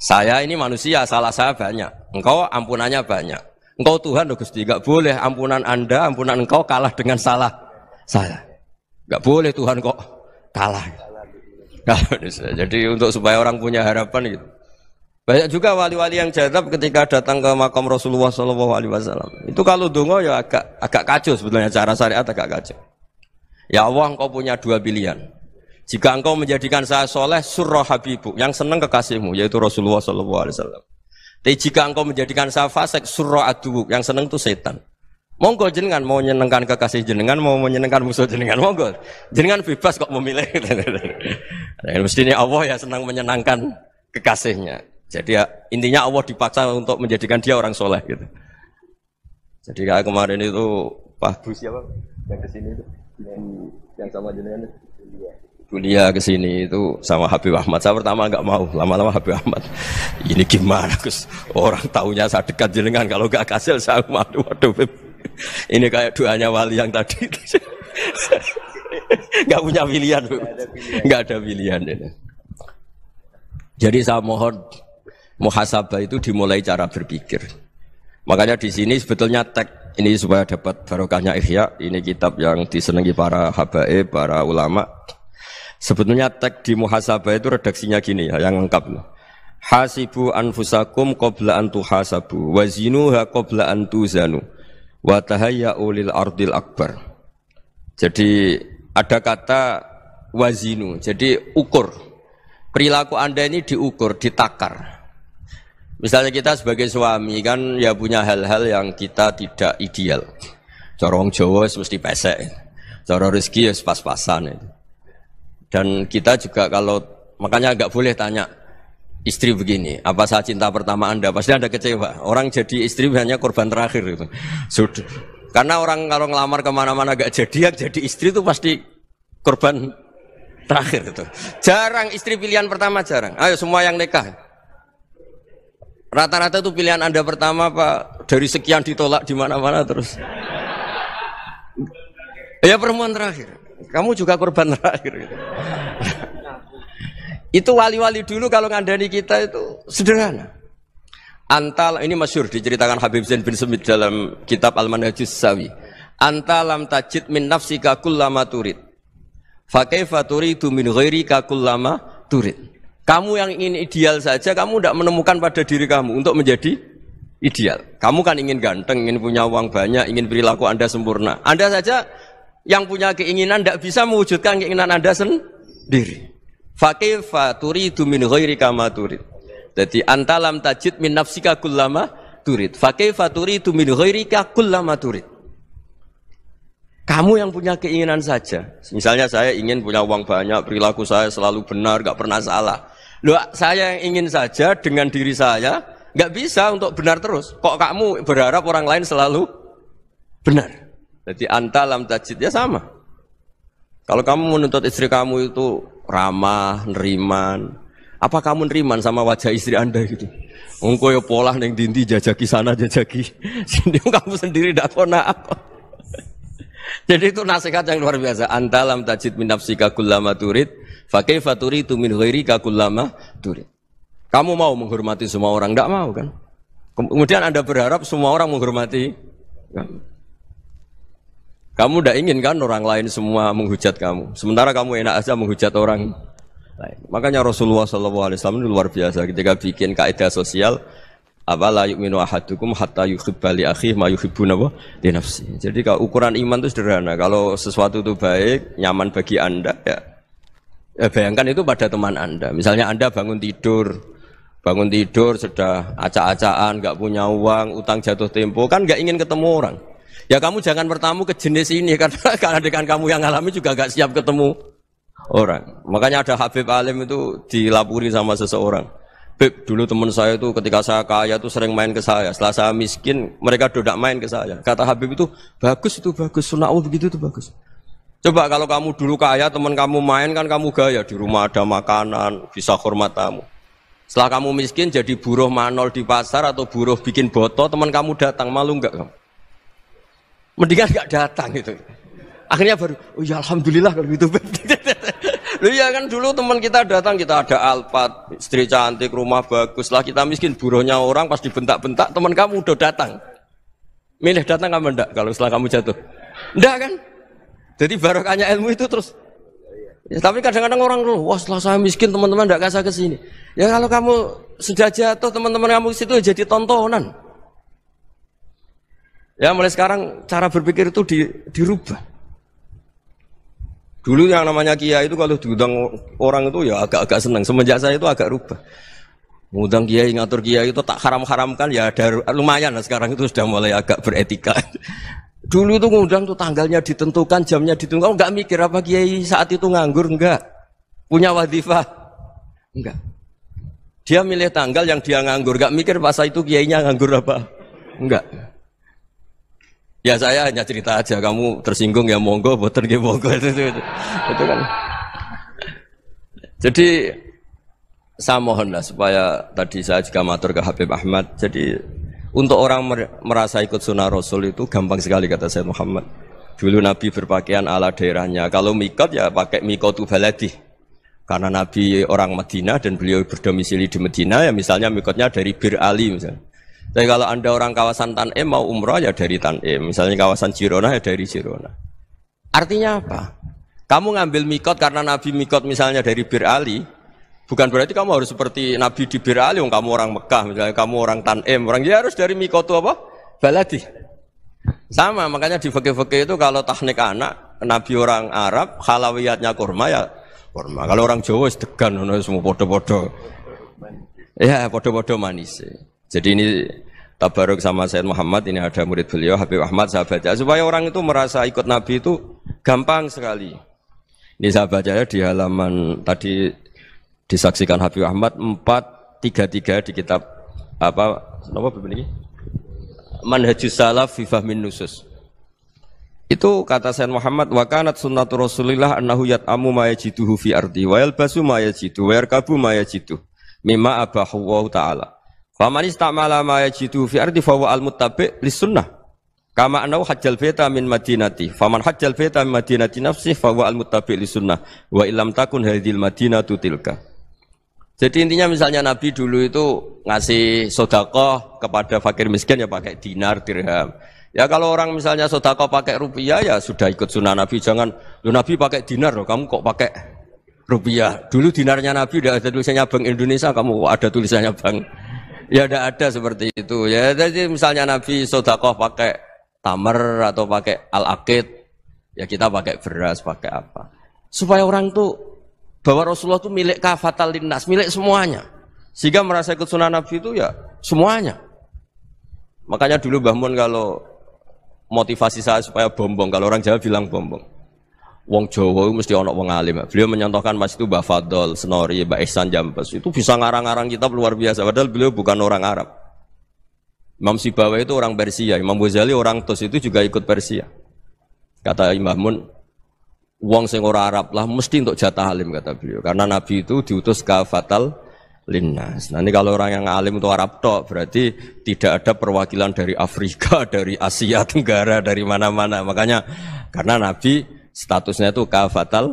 Saya ini manusia, salah saya banyak. Engkau ampunannya banyak. Engkau Tuhan, Gusti, enggak boleh ampunan Anda, ampunan engkau kalah dengan salah saya. Enggak boleh Tuhan kok kalah. Jadi untuk supaya orang punya harapan gitu. Banyak juga wali-wali yang jadab ketika datang ke makam Rasulullah SAW. Itu kalau dongo ya agak kacau sebetulnya, cara syariat agak kacau. Ya Allah, engkau punya dua pilihan. Jika engkau menjadikan saya soleh, surah habibuk, yang senang kekasihmu, yaitu Rasulullah SAW. Tapi jika engkau menjadikan saya fasik, surah adubuk, yang senang itu setan. Monggo jenengan mau menyenangkan kekasih jenengan, mau menyenangkan musuh jenengan, monggo. Jenengan bebas kok memilih. Mestinya Allah ya senang menyenangkan kekasihnya. Jadi ya, intinya Allah dipaksa untuk menjadikan dia orang soleh gitu. Jadi kayak kemarin itu Pak Bu siapa yang kesini itu, yang sama jenengan kuliah kesini itu sama Habib Ahmad. Saya pertama nggak mau, lama-lama Habib Ahmad. Ini gimana Gus? Orang tahunya saya dekat jenengan, kalau nggak kasil saya waduh Habib. Ini kayak doanya wali yang tadi. Nggak punya pilihan, nggak ada pilihan. Jadi saya mohon muhasabah itu dimulai cara berpikir. Makanya di sini sebetulnya tag ini supaya dapat barokahnya Ihya. Ini kitab yang disenangi para habaib, para ulama. Sebetulnya tag di muhasabah itu redaksinya gini ya, yang lengkap. Hasibu anfusakum qabla an tuhasabu wa zinuha qabla an tuzanu wa tahayya'u lil ardil akbar. Jadi ada kata wazinu, jadi ukur. Perilaku Anda ini diukur, ditakar. Misalnya kita sebagai suami kan ya punya hal-hal yang kita tidak ideal. Corong Jawa mesti pesek. Cara rezeki ya pas-pasan itu. Dan kita juga kalau makanya nggak boleh tanya istri begini, apa saya cinta pertama Anda? Pasti Anda kecewa. Orang jadi istri hanya korban terakhir itu. Sudah. Karena orang kalau ngelamar kemana-mana nggak jadi istri itu pasti korban terakhir itu. Jarang istri pilihan pertama, jarang. Ayo semua yang nikah. Rata-rata itu pilihan Anda pertama Pak, dari sekian ditolak di mana-mana terus. Ya perempuan terakhir. Kamu juga korban terakhir. Gitu. Itu wali-wali dulu kalau ngandani kita itu sederhana. Antal ini masyhur diceritakan Habib Zain bin Semit dalam kitab Al-Manhajus Sawi. Anta lam tajid min nafsika kullama turid. Fa kaifa turidu min ghairika kullama turid. Kamu yang ingin ideal saja kamu tidak menemukan pada diri kamu untuk menjadi ideal. Kamu kan ingin ganteng, ingin punya uang banyak, ingin perilaku Anda sempurna. Anda saja yang punya keinginan tidak bisa mewujudkan keinginan Anda sendiri. Fa kaifa turidu min ghairika ma turid. Jadi anta lam tajid min nafsika kullama turid. Fa kaifa turidu min ghairika kullama turid. Kamu yang punya keinginan saja. Misalnya saya ingin punya uang banyak, perilaku saya selalu benar, enggak pernah salah. Loh, saya yang ingin saja dengan diri saya enggak bisa untuk benar terus. Kok kamu berharap orang lain selalu benar? Jadi anta lam tajid ya sama. Kalau kamu menuntut istri kamu itu ramah, neriman, apa kamu neriman sama wajah istri Anda gitu? Engko ya pola ning dindi jajaki sana jajaki sini kamu sendiri ndak kona apa. Jadi itu nasihat yang luar biasa. Anta lam tajid min nafsika kullama turid, fa kaifa turidu min ghairika kullama turid. Kamu mau menghormati semua orang, enggak mau kan? Kemudian Anda berharap semua orang menghormati kamu. Kamu tidak ingin kan orang lain semua menghujat kamu. Sementara kamu enak aja menghujat orang lain. Makanya Rasulullah SAW itu luar biasa ketika bikin kaidah sosial. Apa la yu'minu ahadukum hatta yuhibba li akhihi ma yuhibbu li nafsihi. Jadi kalau ukuran iman itu sederhana. Kalau sesuatu itu baik, nyaman bagi Anda ya bayangkan itu pada teman Anda. Misalnya Anda bangun tidur sudah acak-acakan, enggak punya uang, utang jatuh tempo, kan enggak ingin ketemu orang. Ya kamu jangan bertamu ke jenis ini karena dengan kamu yang alami juga gak siap ketemu orang. Makanya ada Habib Alim itu dilapuri sama seseorang. Beb, dulu teman saya itu ketika saya kaya itu sering main ke saya. Setelah saya miskin, mereka tidak main ke saya. Kata Habib itu bagus, sunnah Allah begitu itu bagus. Coba kalau kamu dulu kaya, teman kamu main kan kamu gaya. Di rumah ada makanan, bisa hormat tamu. Setelah kamu miskin jadi buruh manol di pasar atau buruh bikin boto, teman kamu datang, malu enggak kamu? Mendingan nggak datang gitu. Akhirnya baru, oh ya alhamdulillah kalau gitu. Lu ya kan dulu teman kita datang, kita ada Alphard, istri cantik, rumah bagus. Lah kita miskin, buruhnya orang pas dibentak-bentak, teman kamu udah datang. Milih datang kamu enggak kalau setelah kamu jatuh? Enggak kan? Jadi barokahnya ilmu itu terus. Ya, tapi kadang-kadang orang loh, wah setelah saya miskin teman-teman enggak kasih ke sini. Ya kalau kamu sudah jatuh, teman-teman kamu ke situ jadi tontonan. Ya mulai sekarang cara berpikir itu dirubah. Dulu yang namanya kiai itu kalau diundang orang itu ya agak-agak senang. Semenjak saya itu agak rubah. Ngundang kiai, ngatur kiai itu tak haram-haramkan ya ada lumayan lah sekarang itu sudah mulai agak beretika. Dulu itu ngundang tuh tanggalnya ditentukan, jamnya ditentukan. Enggak mikir apa kiai saat itu nganggur, enggak. Punya wadifah, enggak. Dia milih tanggal yang dia nganggur, enggak mikir pas itu kiainya nganggur apa, enggak. Ya saya hanya cerita aja, kamu tersinggung ya monggo, boten nggih monggo itu kan. Jadi saya mohonlah supaya tadi saya juga matur ke Habib Ahmad. Jadi untuk orang merasa ikut sunnah Rasul itu gampang sekali kata Sayyid Muhammad. Dulu Nabi berpakaian ala daerahnya. Kalau mikot ya pakai mikotu baladi. Karena Nabi orang Madinah dan beliau berdomisili di Madinah ya misalnya mikotnya dari Bir Ali misalnya. Tapi kalau Anda orang kawasan Tanim mau umrah ya dari Tanim. Misalnya kawasan Jirona ya dari Jirona. Artinya apa? Kamu ngambil mikot karena Nabi mikot misalnya dari Bir Ali, bukan berarti kamu harus seperti Nabi di Bir Ali, kamu orang Mekah, misalnya kamu orang Tanim, orang dia harus dari mikot itu apa? Baladi. Sama, makanya di fikih-fikih itu kalau teknik anak, Nabi orang Arab, halawiyatnya kurma ya kurma. Kalau orang Jawa sedegan, semua podo-podo. Ya, podo-podo manis. Jadi ini tabaruk sama Sayyid Muhammad, ini ada murid beliau, Habib Ahmad, saya baca. Supaya orang itu merasa ikut Nabi itu gampang sekali. Ini saya baca ya di halaman tadi disaksikan Habib Ahmad 433 di kitab apa begini? Manhajus Salaf fi Fahmin Nusus. Itu kata Sayyid Muhammad wa kanat sunnatu Rasulillah annahu yat'amu ma yajiduhu fi ardi wa yalbasu ma yajidu wa yarkabu ma yajidu mimma abahu wa ta'ala. Faman istamala ma yajidu fi ardi fa huwa al-muttabi' lis-sunnah. Kama annahu hajjal baita min madinati. Faman hajjal baita min madinati nafsihi fa huwa al-muttabi' lis-sunnah. Wa illam takun hadhil madinatu tilka. Jadi intinya misalnya Nabi dulu itu ngasih sedekah kepada fakir miskin ya pakai dinar, dirham. Ya kalau orang misalnya sedekah pakai rupiah ya sudah ikut sunnah Nabi. Jangan, lu Nabi pakai dinar loh, kamu kok pakai rupiah. Dulu dinarnya Nabi udah ada tulisannya Bank Indonesia, kamu ada tulisannya Bank. Ya tidak ada seperti itu. Ya jadi misalnya Nabi sedekah pakai tamar atau pakai al-aqid, ya kita pakai beras, pakai apa. Supaya orang tuh bahwa Rasulullah itu milik kafatal linnas, milik semuanya. Sehingga merasa ikut sunnah Nabi itu ya semuanya. Makanya dulu Mbah Mun kalau motivasi saya supaya bombong, kalau orang Jawa bilang bombong. Wong Jawa itu mesti ono wong alim. Beliau menyontohkan pas itu Mbah Fadol, Senori, Mbah Ihsan Jambes. Itu bisa ngarang-ngarang kitab luar biasa. Padahal beliau bukan orang Arab. Imam Sibawa itu orang Persia, Imam Ghazali orang Tus itu juga ikut Persia. Kata Imam Mun, wong sing ora Arab lah mesti untuk jatah alim kata beliau. Karena Nabi itu diutus kafatal linnas. Nah ini kalau orang yang alim itu Arab tok berarti tidak ada perwakilan dari Afrika, dari Asia Tenggara, dari mana-mana. Makanya karena Nabi statusnya itu kafatal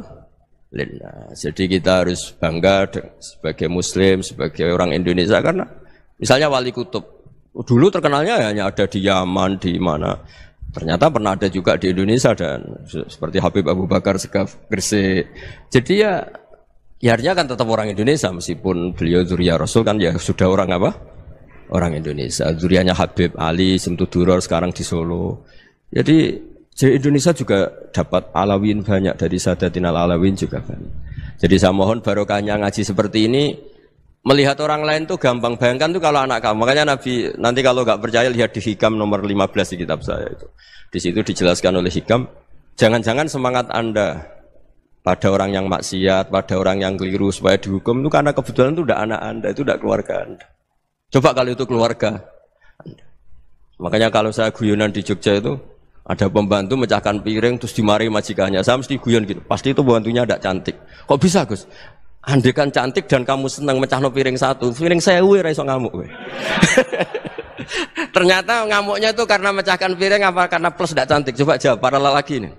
linnas. Jadi kita harus bangga sebagai Muslim, sebagai orang Indonesia karena misalnya Wali Kutub dulu terkenalnya hanya ada di Yaman, di mana. Ternyata pernah ada juga di Indonesia dan seperti Habib Abu Bakar Segaf Gresik. Jadi ya artinya kan tetap orang Indonesia meskipun beliau zuriyah Rasul kan ya sudah orang apa? Orang Indonesia. Zuriyahnya Habib Ali Simtuduror sekarang di Solo. Jadi Indonesia juga dapat alawin banyak dari Sadatin al-Alawin juga banyak. Jadi saya mohon barokahnya ngaji seperti ini. Melihat orang lain tuh gampang, bayangkan tuh kalau anak kamu. Makanya Nabi, nanti kalau nggak percaya lihat di Hikam nomor 15 di kitab saya itu. Di situ dijelaskan oleh Hikam, jangan-jangan semangat Anda pada orang yang maksiat, pada orang yang keliru supaya dihukum itu karena kebetulan itu udah anak Anda, itu udah keluarga Anda. Coba kalau itu keluarga Anda. Makanya kalau saya guyonan di Jogja itu, ada pembantu mecahkan piring terus dimarahi majikannya. Saya mesti guyon gitu, pasti itu pembantunya tidak cantik. Kok bisa Gus? Andai kan cantik dan kamu senang mecahno piring satu, piring 1000 ra iso ngamuk kowe. Ternyata ngamuknya itu karena mecahkan piring apa karena plus tidak cantik? Coba jawab para lelaki ini.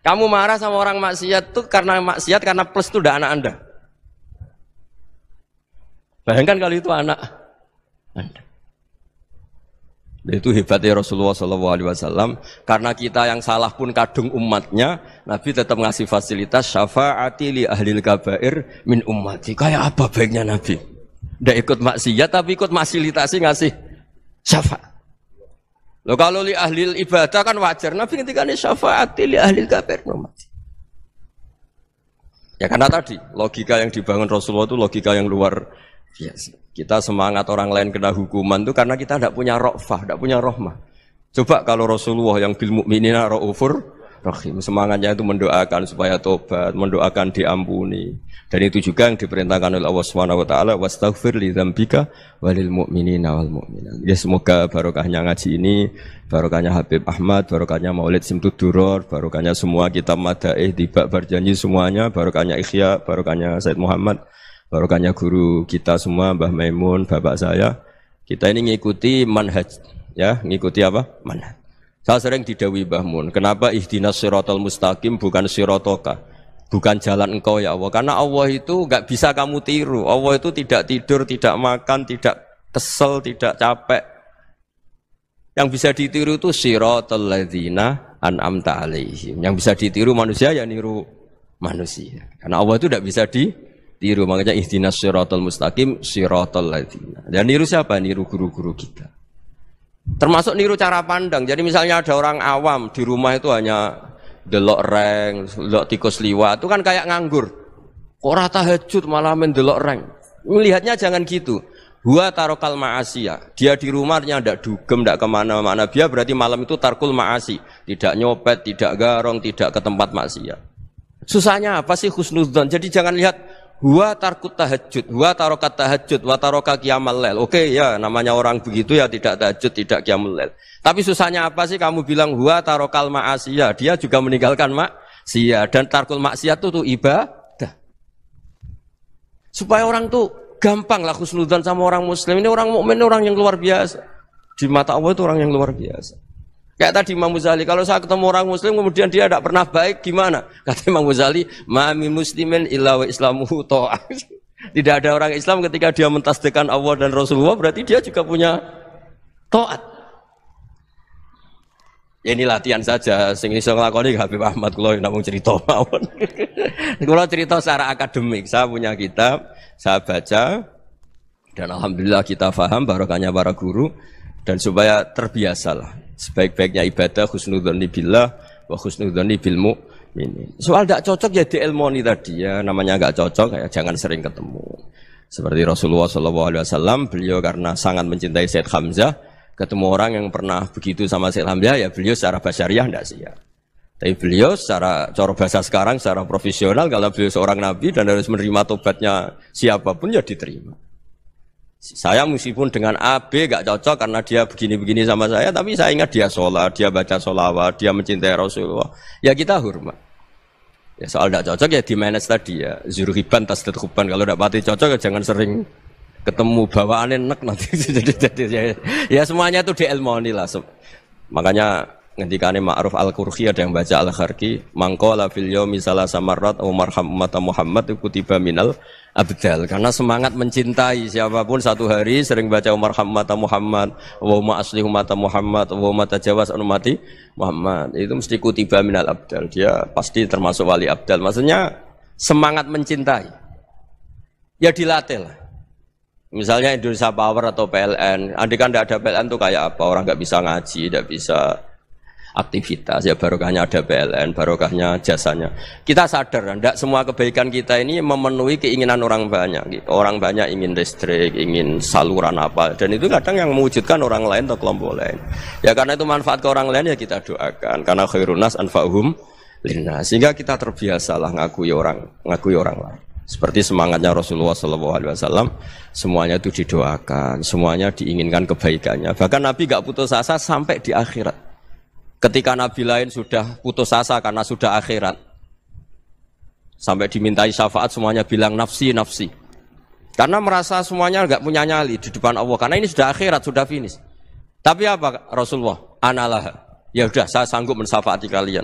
Kamu marah sama orang maksiat tuh karena maksiat karena plus itu udah anak Anda. Bayangkan kalau itu anak Anda. Itu hebatnya Rasulullah SAW karena kita yang salah pun kadung umatnya, Nabi tetap ngasih fasilitas syafaati li ahlil kabair min ummati. Kayak apa baiknya Nabi? Tidak ikut maksiat tapi ikut fasilitasi ngasih syafaat. Loh kalau li ahlil ibadah kan wajar, Nabi ketika ini syafaati li ahlil kabair min ummati. Ya karena tadi logika yang dibangun Rasulullah itu logika yang luar biasa. Kita semangat orang lain kena hukuman itu karena kita tidak punya ra'fah, tidak punya rahmah. Coba kalau Rasulullah yang bil mukminina raufur rahim, semangatnya itu mendoakan supaya tobat, mendoakan diampuni. Dan itu juga yang diperintahkan oleh Allah Subhanahu wa taala, wastaghfir li dzambika walil mu'minina wal mu'minat. Ya semoga barokahnya ngaji ini, barokahnya Habib Ahmad, barokahnya Maulid Simtud Duror, barokahnya semua kitab madaih, tiba berjanji semuanya, barokahnya Ikhya, barokahnya Said Muhammad, barokahnya guru kita semua, Mbah Maimun, bapak saya. Kita ini ngikuti manhaj, ya, ngikuti apa? Manhaj. Saya sering didhawuhi Mbah Mun, kenapa ihdinas siratal mustaqim bukan siratoka? Bukan jalan engkau ya Allah, karena Allah itu enggak bisa kamu tiru. Allah itu tidak tidur, tidak makan, tidak kesel, tidak capek. Yang bisa ditiru itu siratal ladzina an'amta alaihim. Yang bisa ditiru manusia ya niru manusia. Karena Allah itu tidak bisa ditiru. Makanya ihdinas siratal mustaqim siratal ladzina. Dan niru siapa? Niru guru-guru kita. Termasuk niru cara pandang. Jadi misalnya ada orang awam di rumah itu hanya delok reng, delok tikus liwat, itu kan kayak nganggur. Ora tahajud malah main delok reng. Melihatnya jangan gitu. Huwa tarokal ma'asiyah. Dia di rumahnya ndak dugem, ndak kemana-mana. Dia berarti malam itu tarkul ma'asi. Tidak nyopet, tidak garong, tidak ke tempat maksiat. Susahnya apa sih husnudzon? Jadi jangan lihat huwa tarkut tahajud, huwa tarokat tahajud, wa taroka qiyamal lail. Oke ya, namanya orang begitu ya tidak tahajud, tidak qiyamul lail. Tapi susahnya apa sih kamu bilang huwa tarokal ma'asiyah, dia juga meninggalkan maksiat, dan tarkul maksiat itu tuh ibadah. Supaya orang tuh gampang lah husnudzon sama orang muslim. Ini orang mukmin, orang yang luar biasa. Di mata Allah itu orang yang luar biasa. Kayak tadi Imam Ghazali, kalau saya ketemu orang muslim kemudian dia tidak pernah baik, gimana? Kata Imam Ghazali, ma min muslimin illa wa islamuhu ta'ah. Tidak ada orang Islam ketika dia mentasdihkan Allah dan Rasulullah, berarti dia juga punya taat. Ya ini latihan saja, sing iso nglakoni Habib Ahmad kula namung cerita mawon. Kula cerita secara akademik, saya punya kitab, saya baca dan alhamdulillah kita paham barokahnya para guru dan supaya terbiasalah. Sebaik-baiknya ibadah husnudzon billah wa husnudzon bil mu'minin. Soal tidak cocok ya diilmoni tadi ya, namanya enggak cocok ya jangan sering ketemu. Seperti Rasulullah SAW, beliau karena sangat mencintai Said Hamzah, ketemu orang yang pernah begitu sama Said Hamzah ya beliau secara basyariah tidak siap. Tapi beliau secara cara bahasa sekarang, secara profesional, kalau beliau seorang nabi dan harus menerima tobatnya siapapun ya diterima. Saya meskipun dengan A, B gak cocok karena dia begini-begini sama saya, tapi saya ingat dia sholat, dia baca sholawat, dia mencintai Rasulullah. Ya kita hormat. Ya soal gak cocok ya di manage tadi ya. Zuruhiban tasdadhuban. Kalau gak pati cocok ya jangan sering ketemu bawaannya enak nanti. Ya semuanya itu diilmoni lah. Makanya ngendikane Ma'ruf Al-Qurhi ada yang baca Al-Kharqi, mangqala fil yaumi salasa marrat wa marham ummata Muhammad kutiba minal abdal. Karena semangat mencintai siapapun satu hari sering baca marham ummata Muhammad wa ma asli ummata Muhammad wa ma tajawaz an ummati Muhammad, itu mesti kutiba minal abdal. Dia pasti termasuk wali abdal. Maksudnya semangat mencintai ya dilatih lah. Misalnya Indonesia Power atau PLN, andai kan tidak ada PLN tuh kayak apa? Orang nggak bisa ngaji, tidak bisa aktivitas, ya barokahnya ada PLN, barokahnya jasanya. Kita sadar, tidak semua kebaikan kita ini memenuhi keinginan orang banyak. Gitu. Orang banyak ingin listrik, ingin saluran apa, dan itu kadang yang mewujudkan orang lain atau kelompok lain. Ya karena itu manfaat ke orang lain ya kita doakan. Karena khairun nas anfa'uhum linnas. Sehingga kita terbiasalah ngakui orang lain. Seperti semangatnya Rasulullah SAW, semuanya itu didoakan, semuanya diinginkan kebaikannya. Bahkan Nabi gak putus asa sampai di akhirat. Ketika Nabi lain sudah putus asa karena sudah akhirat, sampai dimintai syafaat semuanya bilang nafsi, nafsi. Karena merasa semuanya enggak punya nyali di depan Allah. Karena ini sudah akhirat, sudah finish. Tapi apa Rasulullah? Analah. Ya sudah, saya sanggup mensyafaati kalian.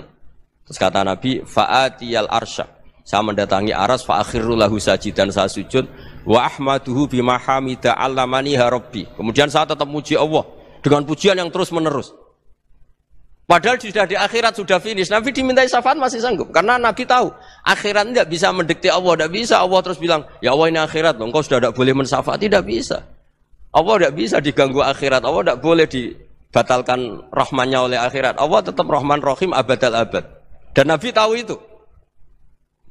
Terus kata Nabi, fa'atiyal arsya. Saya mendatangi aras, fa'akhirru lahu sajidan, saya sujud. Wa ahmaduhu bima hamida allamani rabbi. Kemudian saya tetap muji Allah dengan pujian yang terus menerus. Padahal sudah di akhirat, sudah finish. Nabi dimintai syafaat masih sanggup. Karena Nabi tahu, akhirat tidak bisa mendikte Allah. Tidak bisa Allah terus bilang, ya Allah ini akhirat loh, engkau sudah tidak boleh mensyafaat. Tidak bisa. Allah tidak bisa diganggu akhirat. Allah tidak boleh dibatalkan rahmannya oleh akhirat. Allah tetap rahman rahim abadal abad. Dan Nabi tahu itu.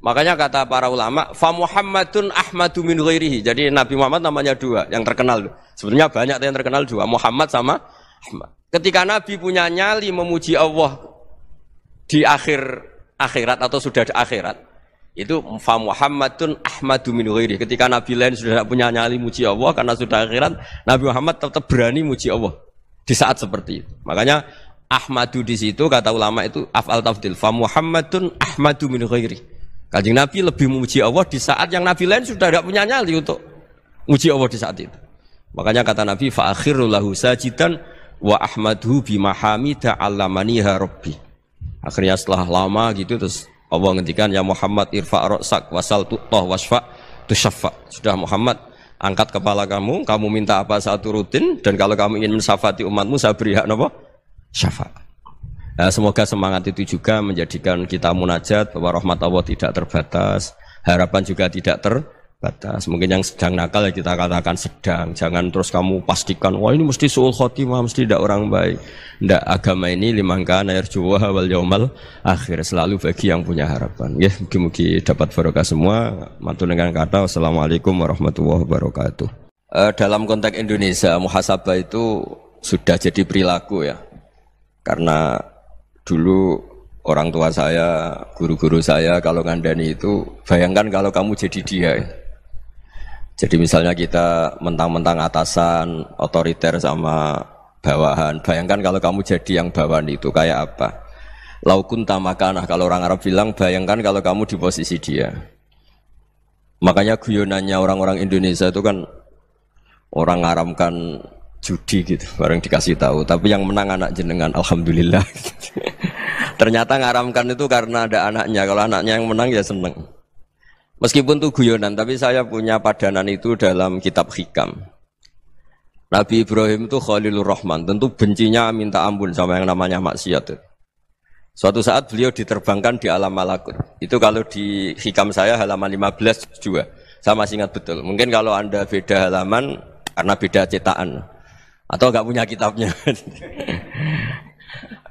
Makanya kata para ulama, fa Muhammadun Ahmadu min ghairihi. Jadi Nabi Muhammad namanya dua, yang terkenal. Sebenarnya banyak yang terkenal dua, Muhammad sama Ahmad. Ketika Nabi punya nyali memuji Allah di akhirat atau sudah di akhirat, itu fa Muhammadun Ahmadu min ghairihi. Ketika Nabi lain sudah tidak punya nyali muji Allah karena sudah akhirat, Nabi Muhammad tetap berani muji Allah di saat seperti itu. Makanya Ahmadu di situ kata ulama itu af'al tafdil, fa Muhammadun Ahmadu min ghairihi. Kanjeng Nabi lebih memuji Allah di saat yang Nabi lain sudah tidak punya nyali untuk muji Allah di saat itu. Makanya kata Nabi, fa akhiru lahu sajidan wa ahmadhu bimahamida allamaniha rabbi. Akhirnya setelah lama gitu terus Allah ngendikan, ya Muhammad irfa' ra'sak wasal tu'tah wasfa' tusyaffa. Sudah Muhammad, angkat kepala kamu minta apa saya turutin, dan kalau kamu ingin mensafati umatmu saya beri hak apa? Syafaat. Nah, semoga semangat itu juga menjadikan kita munajat bahwa rahmat Allah tidak terbatas, harapan juga tidak terbatas. Mungkin yang sedang nakal ya kita katakan sedang, jangan terus kamu pastikan wah ini mesti suul khotimah, mesti tidak orang baik. Tidak, agama ini liman kana yarjuwaha wal yaumal akhir, selalu bagi yang punya harapan. Ya, mugi-mugi dapat barokah semua. Matur dengan kata wassalamualaikum warahmatullahi wabarakatuh. Dalam konteks Indonesia, muhasabah itu sudah jadi perilaku ya. Karena dulu orang tua saya, guru-guru saya kalau ngandani itu, bayangkan kalau kamu jadi dia. Jadi misalnya kita mentang-mentang atasan, otoriter sama bawahan, bayangkan kalau kamu jadi yang bawahan itu kayak apa? Laukun tamakanah, kalau orang Arab bilang, bayangkan kalau kamu di posisi dia. Makanya guyonannya orang-orang Indonesia itu kan orang ngaramkan judi gitu, bareng dikasih tahu. Tapi yang menang anak jenengan, alhamdulillah. Ternyata ngaramkan itu karena ada anaknya. Kalau anaknya yang menang ya seneng. Meskipun itu guyonan, tapi saya punya padanan itu dalam kitab Hikam. Nabi Ibrahim itu Khalilur Rahman, tentu bencinya minta ampun sama yang namanya maksiat. Suatu saat beliau diterbangkan di alam malakut. Itu kalau di Hikam saya halaman 15 juga. Saya masih ingat betul. Mungkin kalau Anda beda halaman karena beda cetakan. Atau enggak punya kitabnya.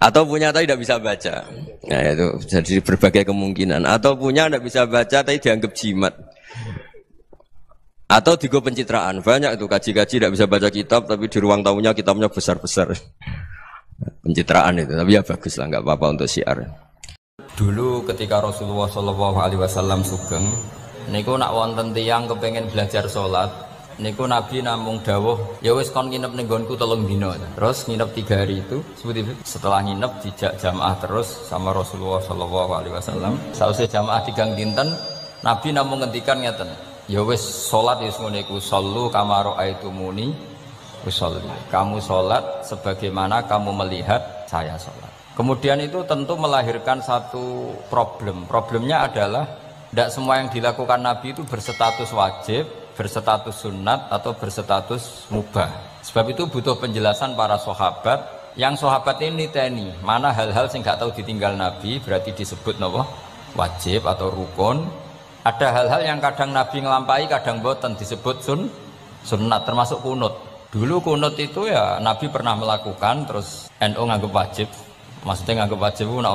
Atau punya tapi tidak bisa baca. Nah itu jadi berbagai kemungkinan. Atau punya tidak bisa baca tapi dianggap jimat. Atau digo pencitraan. Banyak itu kaji-kaji tidak bisa baca kitab tapi di ruang tamunya kitabnya besar-besar. Pencitraan itu. Tapi ya bagus lah, enggak apa-apa untuk syiar. Dulu ketika Rasulullah SAW sugeng, niku nak wonten tiyang kepengen belajar sholat, niku Nabi namung dawuh, ya wis kon nginep ning nggonku 3 dina. Terus nginep 3 hari itu, setelah nginep dijak jamaah terus sama Rasulullah SAW. Sausé jamaah 3 dinten, Nabi namung ngendikan ngeten, ya wis salat wis ngene iku, sallu kama raaitumuni usolli. Kamu salat sebagaimana kamu melihat saya salat. Kemudian itu tentu melahirkan satu problem. Problemnya adalah tidak semua yang dilakukan Nabi itu berstatus wajib, berstatus sunat atau berstatus mubah. Sebab itu butuh penjelasan para sahabat. Yang sahabat ini niteni mana hal-hal yang nggak tahu ditinggal Nabi berarti disebut nopo wajib atau rukun. Ada hal-hal yang kadang Nabi ngelampai, kadang boten disebut sunat, termasuk kunut. Dulu kunut itu ya Nabi pernah melakukan, terus NU nganggep wajib. Maksudnya nganggep wajib itu nak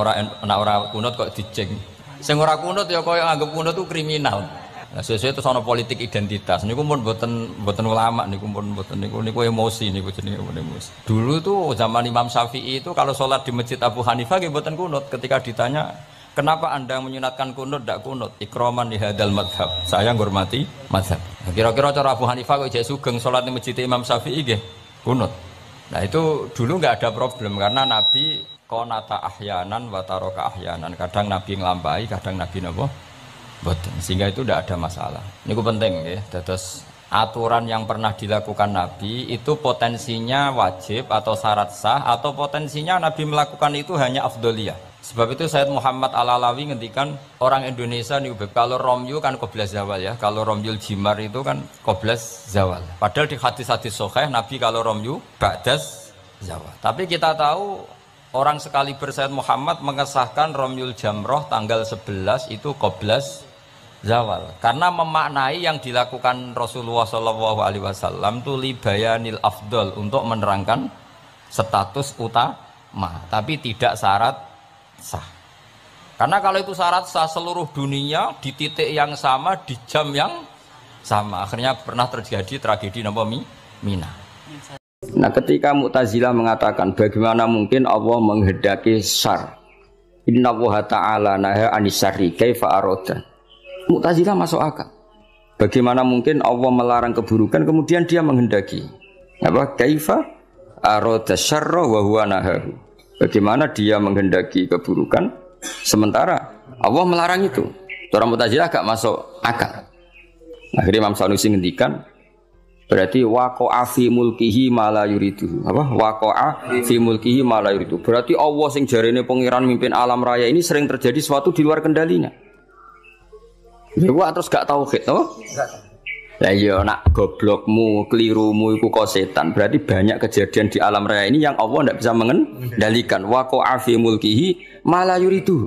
ora kunut kok diceng. Sing ora kunut ya koyo nganggep kunut itu kriminal. Nah, sesuai itu sono politik identitas. Niku pun boten ulama, niku pun boten niku emosi, niku jenenge emosi. Dulu tuh zaman Imam Syafi'i itu kalau sholat di Masjid Abu Hanifah nggih boten kunut. Ketika ditanya, "Kenapa Anda menyunatkan kunut ndak kunut?" Ikraman li hadzal madhab. Saya menghormati mazhab. Nah, kira-kira cara Abu Hanifah kok jek sugeng sholat di Masjid Imam Syafi'i nggih kunut. Nah, itu dulu nggak ada problem karena Nabi qanata ahyanan wa taraka ahyanan. Kadang Nabi nglampahi, kadang Nabi napa? Boten. Sehingga itu tidak ada masalah. Ini penting ya. Terus aturan yang pernah dilakukan Nabi itu potensinya wajib atau syarat sah, atau potensinya Nabi melakukan itu hanya afdoliyah. Sebab itu Sayyid Muhammad Al-Alawi ngendikan orang Indonesia nih, kalau romyu kan qoblas zawal ya. Kalau romyul jimar itu kan qoblas zawal. Padahal di hadis-hadis sahih Nabi kalau romyu ba'das zawal. Tapi kita tahu orang sekaliber Sayyid Muhammad mengesahkan romyul jamroh tanggal 11 itu qoblas zawal, karena memaknai yang dilakukan Rasulullah SAW itu libayanil afdol, untuk menerangkan status utama, tapi tidak syarat sah. Karena kalau itu syarat sah seluruh dunia di titik yang sama di jam yang sama. Akhirnya pernah terjadi tragedi Mina. Nah, ketika Mu'tazilah mengatakan bagaimana mungkin Allah menghendaki syar. Inna Allah ta'ala naha anisari kaifa aroda. Mu'tazilah masuk akal. Bagaimana mungkin Allah melarang keburukan kemudian dia menghendaki. Apa? Kaifa aroda syarra wa huwa nahahu. Bagaimana dia menghendaki keburukan sementara Allah melarang itu. Orang Mu'tazilah agak masuk akal. Akhirnya Imam Sanusi ngendikan berarti waqa'a fi mulkihi ma la yuridu. Apa? Waqa'a fi mulkihi ma la yuridu. Berarti Allah sing jarene pengiran mimpin alam raya ini sering terjadi sesuatu di luar kendalinya. Dewa terus gak tauhid, oh? Lah iya nak goblokmu, kelirumu iku kok setan. Berarti banyak kejadian di alam raya ini yang Allah tidak bisa mengendalikan. Waqa'a fi mulkihi ma la yuridu.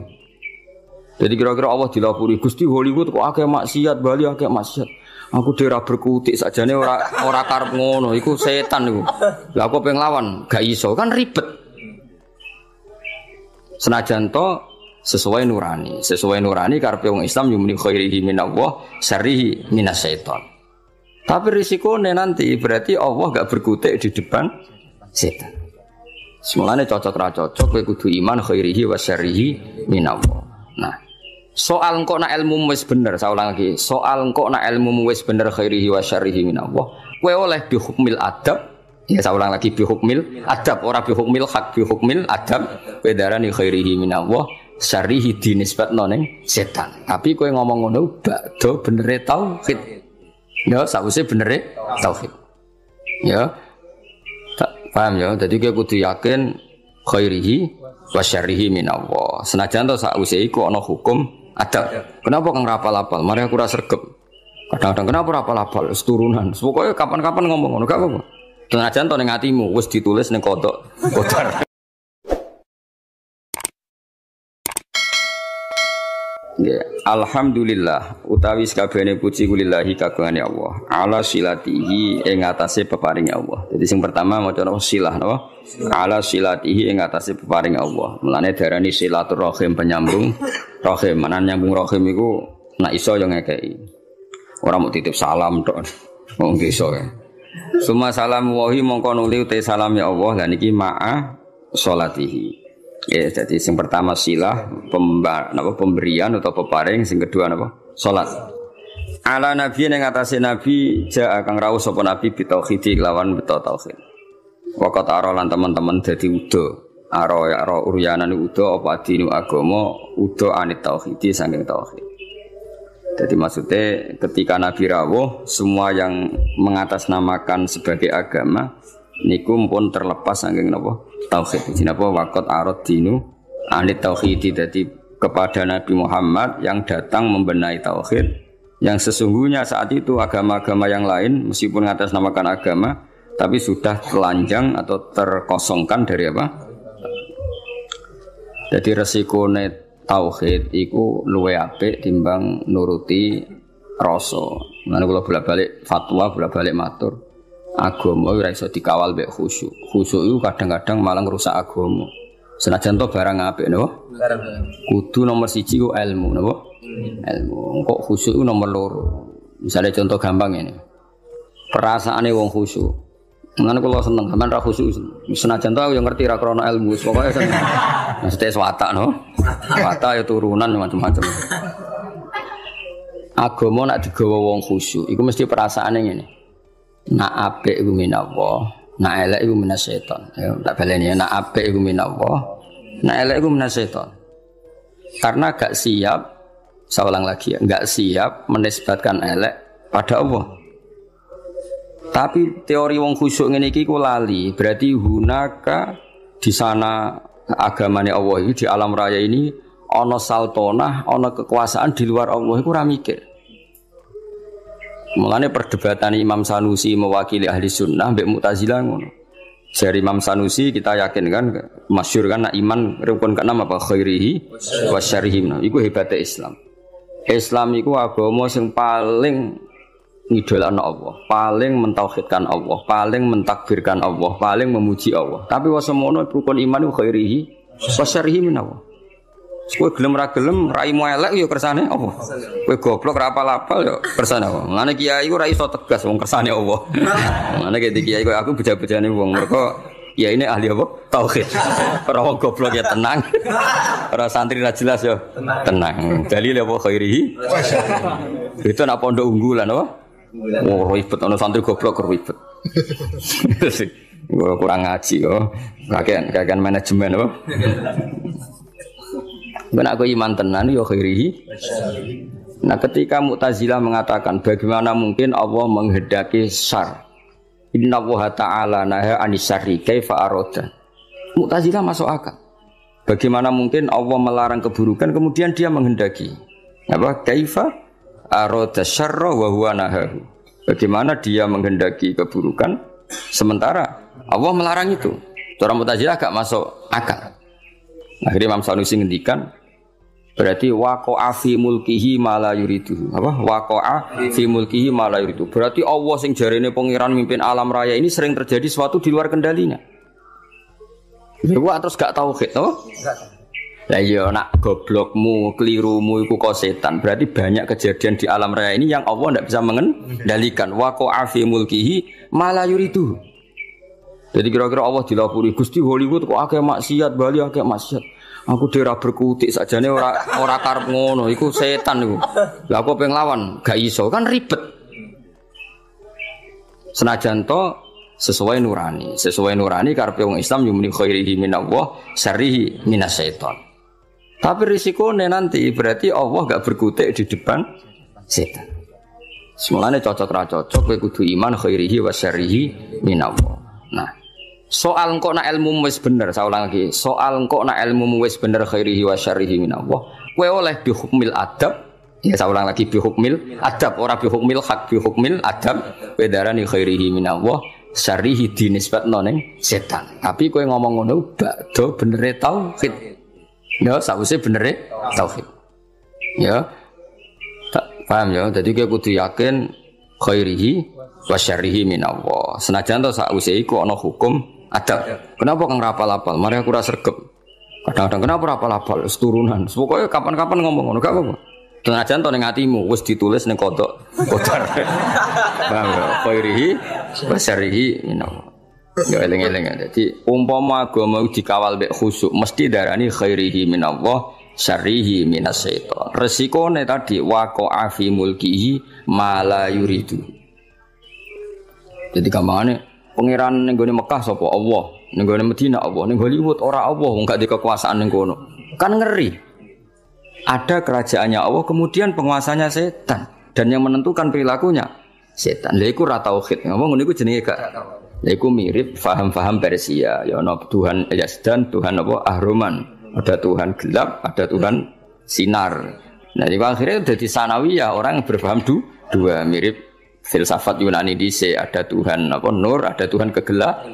Jadi kira-kira Allah dilapuri Gusti Hollywood kok akeh maksiat, Bali akeh maksiat. Aku dhewe berkutik sakjane ora karep ngono, iku setan iku. Lah aku pengen lawan, gak iso, kan ribet. Senajan to sesuai nurani karepe wong Islam yumni khairihi minallah, syarrihi minasyaiton. Tapi risikone nanti berarti Allah gak berkutik di depan setan. Semulane cocok ra cocok kowe kudu iman khairihi wa syarrihi minallah. Nah, soal engkau nak ilmu wis bener, saya ulang lagi. Soal engkau nak ilmu wis bener khairihi wa syarrihi minallah. Kowe oleh bi hukmil adab. Ya saya ulang lagi bi hukmil adab, ora bi hukmil hak, bi hukmil adab. Kowe darani khairihi minallah, syarrihi dinisbatno ning setan. Tapi kowe ngomong ngono bakdo benere tauhid. Ya, sakwise benere tauhid. Ya. Paham ya? Jadi kowe kudu yakin khairihi wa syarrihi minallah. Senajan to sakwise iku ana hukum adab. Kenapa kang rapal-apal? Mari aku ora sregep. Kadang-kadang kenapa rapal-apal? Wis turunan. Pokoke kapan-kapan ngomong ngono gak apa-apa. Senajan to ning atimu wis ditulis ning kodok. Ya, alhamdulillah utawi sakabehane puji kulillahi kagungane Allah ala silatihi ing atase peparing Allah. Jadi sing pertama maca napa silah napa ala silatihi ing atase peparing Allah. Mulane diarani silaturahim penyambung rahim. Manan nyambung rahim iku nek iso yo ngekeki. Ora mau titip salam tok. Wong iso ya. Suma salam wahi mongko nuli te salam ya Allah lan iki ma'a sholatihi. Ya, jadi yang pertama silah pemberian atau peparing, yang kedua apa? Salat. Ala nabi yang ngatasi nabi ja kang rawuh sapa nabi bitauhid lawan beto tauhid. Waqat arolan teman-teman dadi udo. Aro uryanan udo apa dinu agama udo anit tauhid saking tauhid. Jadi maksudnya ketika nabi rawuh semua yang mengatasnamakan sebagai agama niku pun terlepas saking napa tauhid. Jadi napa waqat arad dinu anit tauhid, dadi kepada Nabi Muhammad yang datang membenahi tauhid yang sesungguhnya saat itu agama-agama yang lain meskipun mengatasnamakan agama tapi sudah telanjang atau terkosongkan dari apa? Jadi resikone tauhid iku luwih apik timbang nuruti rasa. Mulane kula bolak-balik fatwa, bolak-balik matur. Agama ora iso dikawal mek khusyuk. Khusyuk itu kadang-kadang malah ngrusak agama. Senajan to barang apik napa? Barang. Kudu nomor 1 ku ilmu napa? Ilmu. Kok khusyuk itu nomor 2. Misalnya contoh gampang ini. Perasaane wong khusyuk. Mulane kula seneng sampean ra khusyuk. Senajan to aku yo ngerti ra krana ilmu, pokoke seneng. Mesti watak no. Watak ya turunan macam-macam. Agama nak digawa wong khusyuk, iku mesti perasaane ngene. Nak apik iku minallah, nak elek iku minasyaiton. Ya tak baleni ya, nak apik iku minallah, nak elek iku minasyaiton. Karena gak siap, saya ulang lagi ya, gak siap menisbatkan elek pada Allah. Tapi teori wong khusyuk ngene iki ku lali, berarti hunaka di sana agamane Allah iki di alam raya ini ana saltonah, ana kekuasaan di luar Allah iku ora mikir. Mulane perdebatan Imam Sanusi mewakili ahli sunnah mbek Mu'tazilah ngono. Dari Imam Sanusi kita yakin kan masyhur kan iman rukun ke-6 apa khairihi wa syarrihi. Iku hebatnya Islam. Islam iku agama sing paling ngidolakno Allah, paling mentauhidkan Allah, paling mentakbirkan Allah, paling memuji Allah. Tapi wasemono rukun iman iku khairihi wa syarrihi min Allah. Kowe gelem ra gelem raimu elek ya kersane apa? Kowe goblok ra apal-apal ya kersane apa? Mulane kiai ku ra iso tegas wong kersane apa. Mulane kiai kowe aku beja-bejane wong mergo ya ini ahli apa? Tauhid. Ora wong goblok ya tenang. Ora santri ra jelas ya tenang. Dalil apa khairihi? Itu nak pondok unggulan apa? Oh, ribet ana santri goblok ribet. Kurang ngaji kok. Kakean manajemen apa? Ben aku iman tenan ya khairihi. Nah, ketika Mu'tazilah mengatakan bagaimana mungkin Allah menghendaki syar. Inna Allah Ta'ala naha anis syarri kaifa arada. Mu'tazilah masuk akal. Bagaimana mungkin Allah melarang keburukan kemudian dia menghendaki. Apa? Kaifa arada syarra wa huwa nahahu. Bagaimana dia menghendaki keburukan sementara Allah melarang itu. Cara Mu'tazilah gak masuk akal. Akhirnya Imam Sanusi ngendikan berarti waqa'a fi mulkihi ma la yuridu. Apa? Waqa'a fi mulkihi ma la yuridu. Berarti Allah sing jarene pangeran mimpin alam raya ini sering terjadi sesuatu di luar kendalinya. Dewa terus gak tauhid, apa? Lah iya nak goblokmu, kelirumu iku kok setan. Berarti banyak kejadian di alam raya ini yang Allah ndak bisa mengendalikan. Waqa'a fi mulkihi ma la yuridu. Jadi kira-kira Allah dilapuri Gusti Hollywood kok akeh maksiat, Bali akeh maksiat. Aku dhewe berkutik sakjane ora karep ngono, iku setan iku. Lah aku pengen lawan, gak iso, kan ribet. Senajan to sesuai nurani karepe wong Islam yumni khairihi minallah, syarrihi minasyaiton. Tapi risikone nanti berarti Allah gak berkutik di depan setan. Semulane cocok ra cocok kowe kudu iman khairihi wa syarrihi minallah. Nah, soal engkau nak ilmu wis bener, saya ulang lagi. Soal engkau nak ilmu wis bener khairihi wa syarrihi minallah. Kowe oleh bi hukmil adab. Ya saya ulang lagi bi hukmil adab, ora bi hukmil hak, bi hukmil adab. Kowe darani khairihi minallah, syarrihi dinisbatno ning setan. Tapi kowe ngomong ngono bakdo benere tauhid. Ya, sakwise benere tauhid. Ya. Tak paham ya. Jadi kowe kudu yakin khairihi wa syarrihi minallah. Senajan to sakwise iku ana hukum adab. Kenapa kang rapal-apal? Mari aku ora sregep. Kadang-kadang kenapa rapal-apal? Wis turunan. Pokoke kapan-kapan ngomong ngono gak apa-apa. Senajan to ning atimu wis ditulis ning kodok. Kodar. Paham ya? Khairihi wa syarrihi minallah. Ya eling-eling. Dadi umpama agama dikawal mek khusyuk mesti darani khairihi minallah, syarrihi minasyaiton. Resikone tadi waqa'a fi mulkihi ma la yuridu. Jadi gampangane pangeran ning gone Mekah sapa Allah, ning gone Madinah Allah, ning Hollywood ora Allah, enggak di kekuasaan ning kono. Kan ngeri. Ada kerajaannya Allah kemudian penguasanya setan dan yang menentukan perilakunya setan. Lha iku ra tauhid. Ngomong ngono iku jenenge gak. Lha iku mirip faham-faham Persia, ya ana Tuhan Yazdan, Tuhan apa Ahroman. Ada Tuhan gelap, ada Tuhan sinar. Nah, di akhirnya jadi sanawiyah orang yang berpaham dua mirip filsafat Yunani dhisik, ada Tuhan apa nur, ada Tuhan kegelap.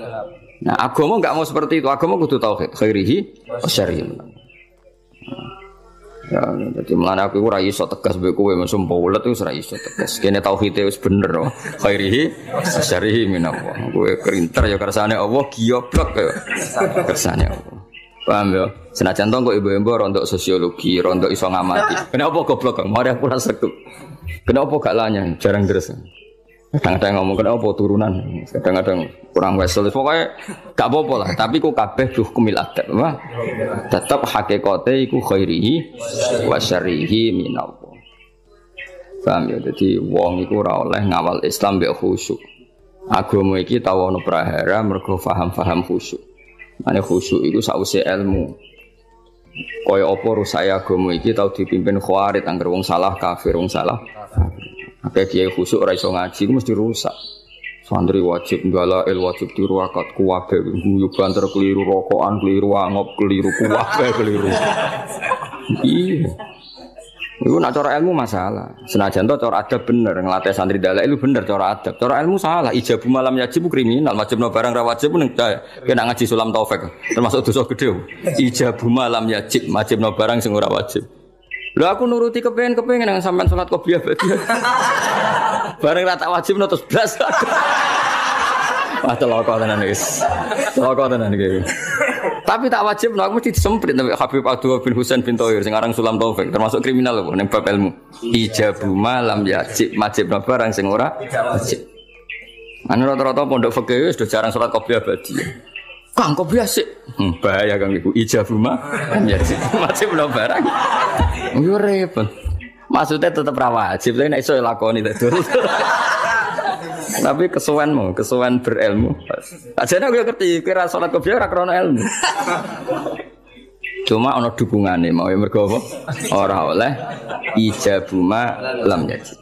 Nah, agama enggak mau seperti itu. Agama kudu tauhid, khairihi wa syarrihi. Ya, jadi mulane aku ora iso tegas mbek kowe mesum paulet wis ora iso tegas. Kene tauhide wis bener oh. Khairihi wa syarrihi minallah. Kowe kerinter ya kersane Allah, goblok ya kersane Allah. Paham ya? Senajan to kok ibu-ibu rontok sosiologi, rontok iso ngamati. Kenapa goblok kok? Mari aku ora sregep. Kenapa gak lanya? Jarang deres. Kadang-kadang ngomong kenapa turunan. Kadang-kadang kurang wesel. Pokoknya gak apa-apa lah. Tapi kok kabeh hukumil adab. Tetap hakikate iku khairihi wa syarrihi minallah. Paham ya? Jadi wong iku ora oleh ngawal Islam mbek khusyuk. Agama iki tau ana prahara mergo paham-paham khusyuk. Ane khusyuk itu sausé ilmu. Kaya apa rusak agama iki tau dipimpin khawarit angger wong salah kafir wong salah. Akeh kiai khusyuk ora iso ngaji ku mesti rusak. Santri wajib ngalail wajib diruakat kuwabe guyu banter keliru rokokan keliru angop keliru kuwabe keliru. Iya. Iku nak cara ilmu masalah. Senajan to cara adab bener nglatih santri dalek itu bener cara adab. Cara ilmu salah. Ijabu malam yajib kriminal, wajibno barang ra wajib ning kena ngaji sulam taufik. Termasuk dosa gede. Ijabu malam yajib, wajibno barang sing ora wajib. Lho aku nuruti kepengen nang sampean salat qobliyah berarti. Barang ra tak wajibno terus blas. Wah celaka tenan wis. Celaka tenan iki. Tapi tak wajib, aku mesti disemprit sampai Habib Abdullah bin Husain bin Thohir, sing aran Sulam Taufik, termasuk kriminal loh, ning bab ilmu. Ijabu malam yajib, majib barang sing ora wajib. Ane rata-rata pondok fikih wis do jarang salat qobliyah badi. Kang qobliyah sik. Bahaya Kang iku ijabu yajib, majib barang. Yo repot. Maksudnya tetap ra wajib, tapi nek iso lakoni terus. Tapi kesuwen berilmu. Ajane aku ngerti kira salat qobliyah ora krana ilmu. Cuma ana dukungane mau mergo apa? Ora oleh ijabuma lam yajib.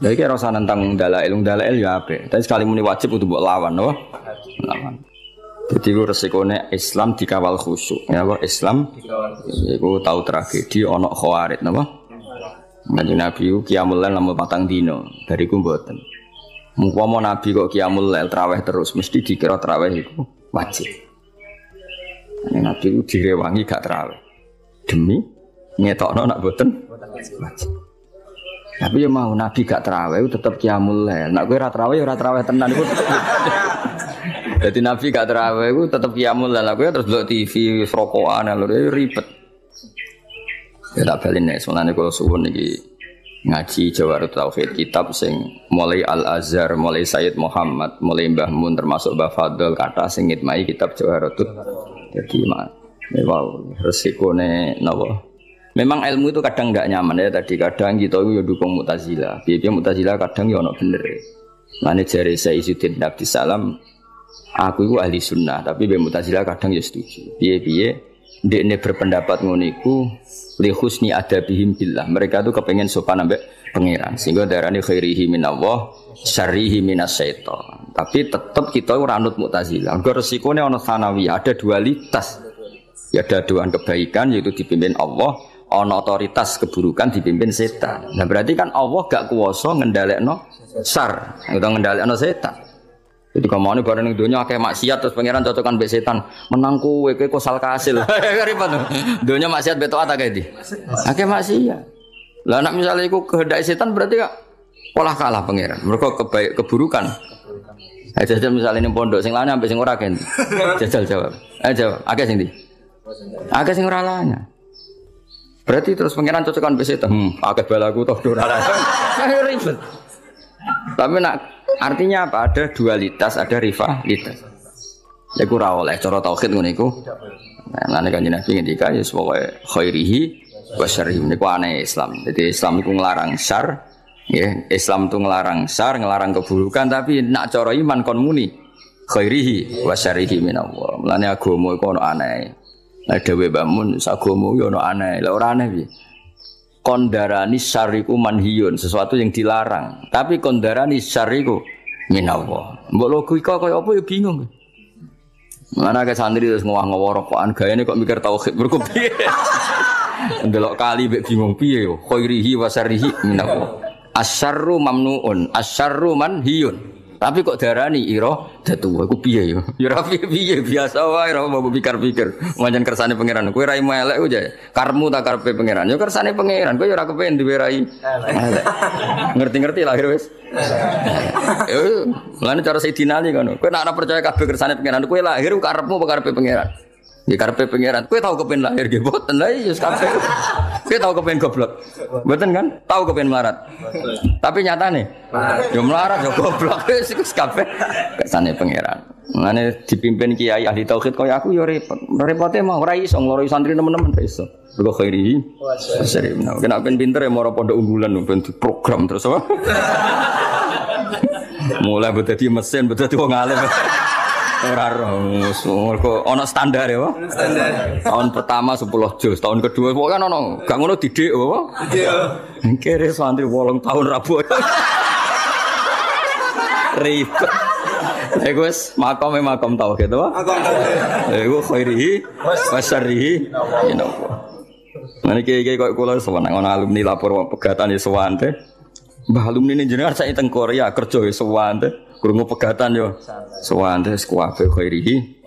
Lha iki ora usah nentang dalail ya apik. Tapi sekali muni wajib kudu mbok lawan, apa? Lawan. Jadi ku resikone Islam dikawal khusyuk. Ya apa Islam iku tau tragedi ana khawarit napa? Kanjeng Nabi ku qiyamul lail namung 4 dina, bariku mboten. Mumpama Nabi kok qiyamul lail traweh terus mesti dikira traweh iku wajib. Nabi ku direwangi gak traweh. Demi ngetokno nak mboten wajib. Tapi ya mau Nabi gak traweh tetep qiyamul lail. Nek kowe ora traweh ya ora traweh tenan iku. Dadi Nabi gak traweh iku tetep qiyamul lail. Kowe terus delok TV rokokan lho ribet. Ya tak balen nek semane kula suwun iki ngaji Jawarut Tauhid kitab sing mulai Al-Azhar, mulai Sayyid Muhammad, mulai Mbah Mun termasuk Mbah Fadl kata sing ngitmai kitab Jawarut. Jadi wow, resikone napa? Memang ilmu itu kadang enggak nyaman ya tadi kadang kita itu ya dukung Mu'tazilah. Piye-piye Mu'tazilah kadang ya ono bener. Mane jare Sayyidin Abdus Salam aku itu ahli sunnah tapi be Mu'tazilah kadang ya setuju. Piye-piye ndekne berpendapat ngono iku li husni adabihim billah. Mereka tuh kepengen sopan ambek pangeran. Sehingga darane khairihi minallah, syarrihi minasyaiton. Tapi tetap kita ora anut Mu'tazilah. Mergo resikone ana sanawiyah, ada dualitas. Ya ada dua kebaikan yaitu dipimpin Allah, ana otoritas keburukan dipimpin setan. Nah berarti kan Allah gak kuwasa ngendhalekno syar, utawa ngendhalekno setan. Jadi kamane bareng ning donya akeh maksiat terus pangeran cocokan mbek setan. Menang kowe kok sal kasil. Ribet. Donya maksiat beto ata kae ndi? Akeh maksiat. Lah nek misale iku kehendak setan berarti kok olah kalah pangeran. Mergo keburukan. Jajal misale ning pondok sing lanang ambek sing ora gen. Jajal jawab. Jawab. Akeh sing ndi? Akeh sing ora lanang. Berarti terus pangeran cocokan mbek setan. Akeh balaku toh ora lanang. Ribet. Tapi nak artinya apa? Ada dualitas, ada rivalitas. Ya kurang oleh cara tauhid ngono iku. Nah, nek kanjeng Nabi ngendika ya pokoke khairihi wa syarrihi niku aneh Islam. Jadi Islam iku nglarang syar, ya. Islam itu nglarang syar, nglarang keburukan tapi nak cara iman kon muni khairihi wa syarrihi minallah. Mulane agama iku ono aneh. Lah dhewe Mbah Mun agama yo ono aneh. Lah ora aneh piye? Kondarani syariku manhiyun sesuatu yang dilarang tapi kondarani syariku minallah mbok logika kaya apa ya bingung mana ke santri terus ngowah-ngowah rokokan gayane kok mikir tauhid mergo piye ndelok kali mek bingung piye yo khairihi wa syarrihi minallah asyarru mamnuun asyarru manhiyun tapi kok darani ira datu aku piye yo ya ora piye biasa wae ora mau pikir-pikir pancen kersane pangeran kowe rai elek ku jae karmu tak karepe pangeran yo kersane pangeran kowe yo ora kepen duwe rai elek ngerti-ngerti lahir wis yo lan cara Sayyidina Ali ngono kowe nek ora percaya kabeh kersane pangeran kowe lahir karepmu apa karepe pangeran ya karepe pangeran kowe tau kepen lahir nggih mboten lha iya kabeh kowe tau kepen goblok mboten kan tau kepen melarat tapi nyatane yo melarat yo goblok wis kabeh kersane pangeran ngene dipimpin kiai ahli tauhid kaya aku yo repote mah ora iso ngloroi santri teman-teman iso mergo khairi sering kena ben pinter ya moro pondok unggulan ben program terus apa mulai dadi mesin dadi wong alim ora mergo ana standar ya Pak standar tahun pertama 10 juz tahun kedua pokoke kan ono gak ngono didik apa didik kere santri 8 tahun rabu ribet iku wis makom tauhid to makom tauhid iku khairihi wa syarrihi inallah iki kok kula seneng ana alumni lapor pegatan ya sewante mbah alumni ning jenengan sak teng Korea kerja ya sewante krungu pegatan yo sewante kuwabe khairihi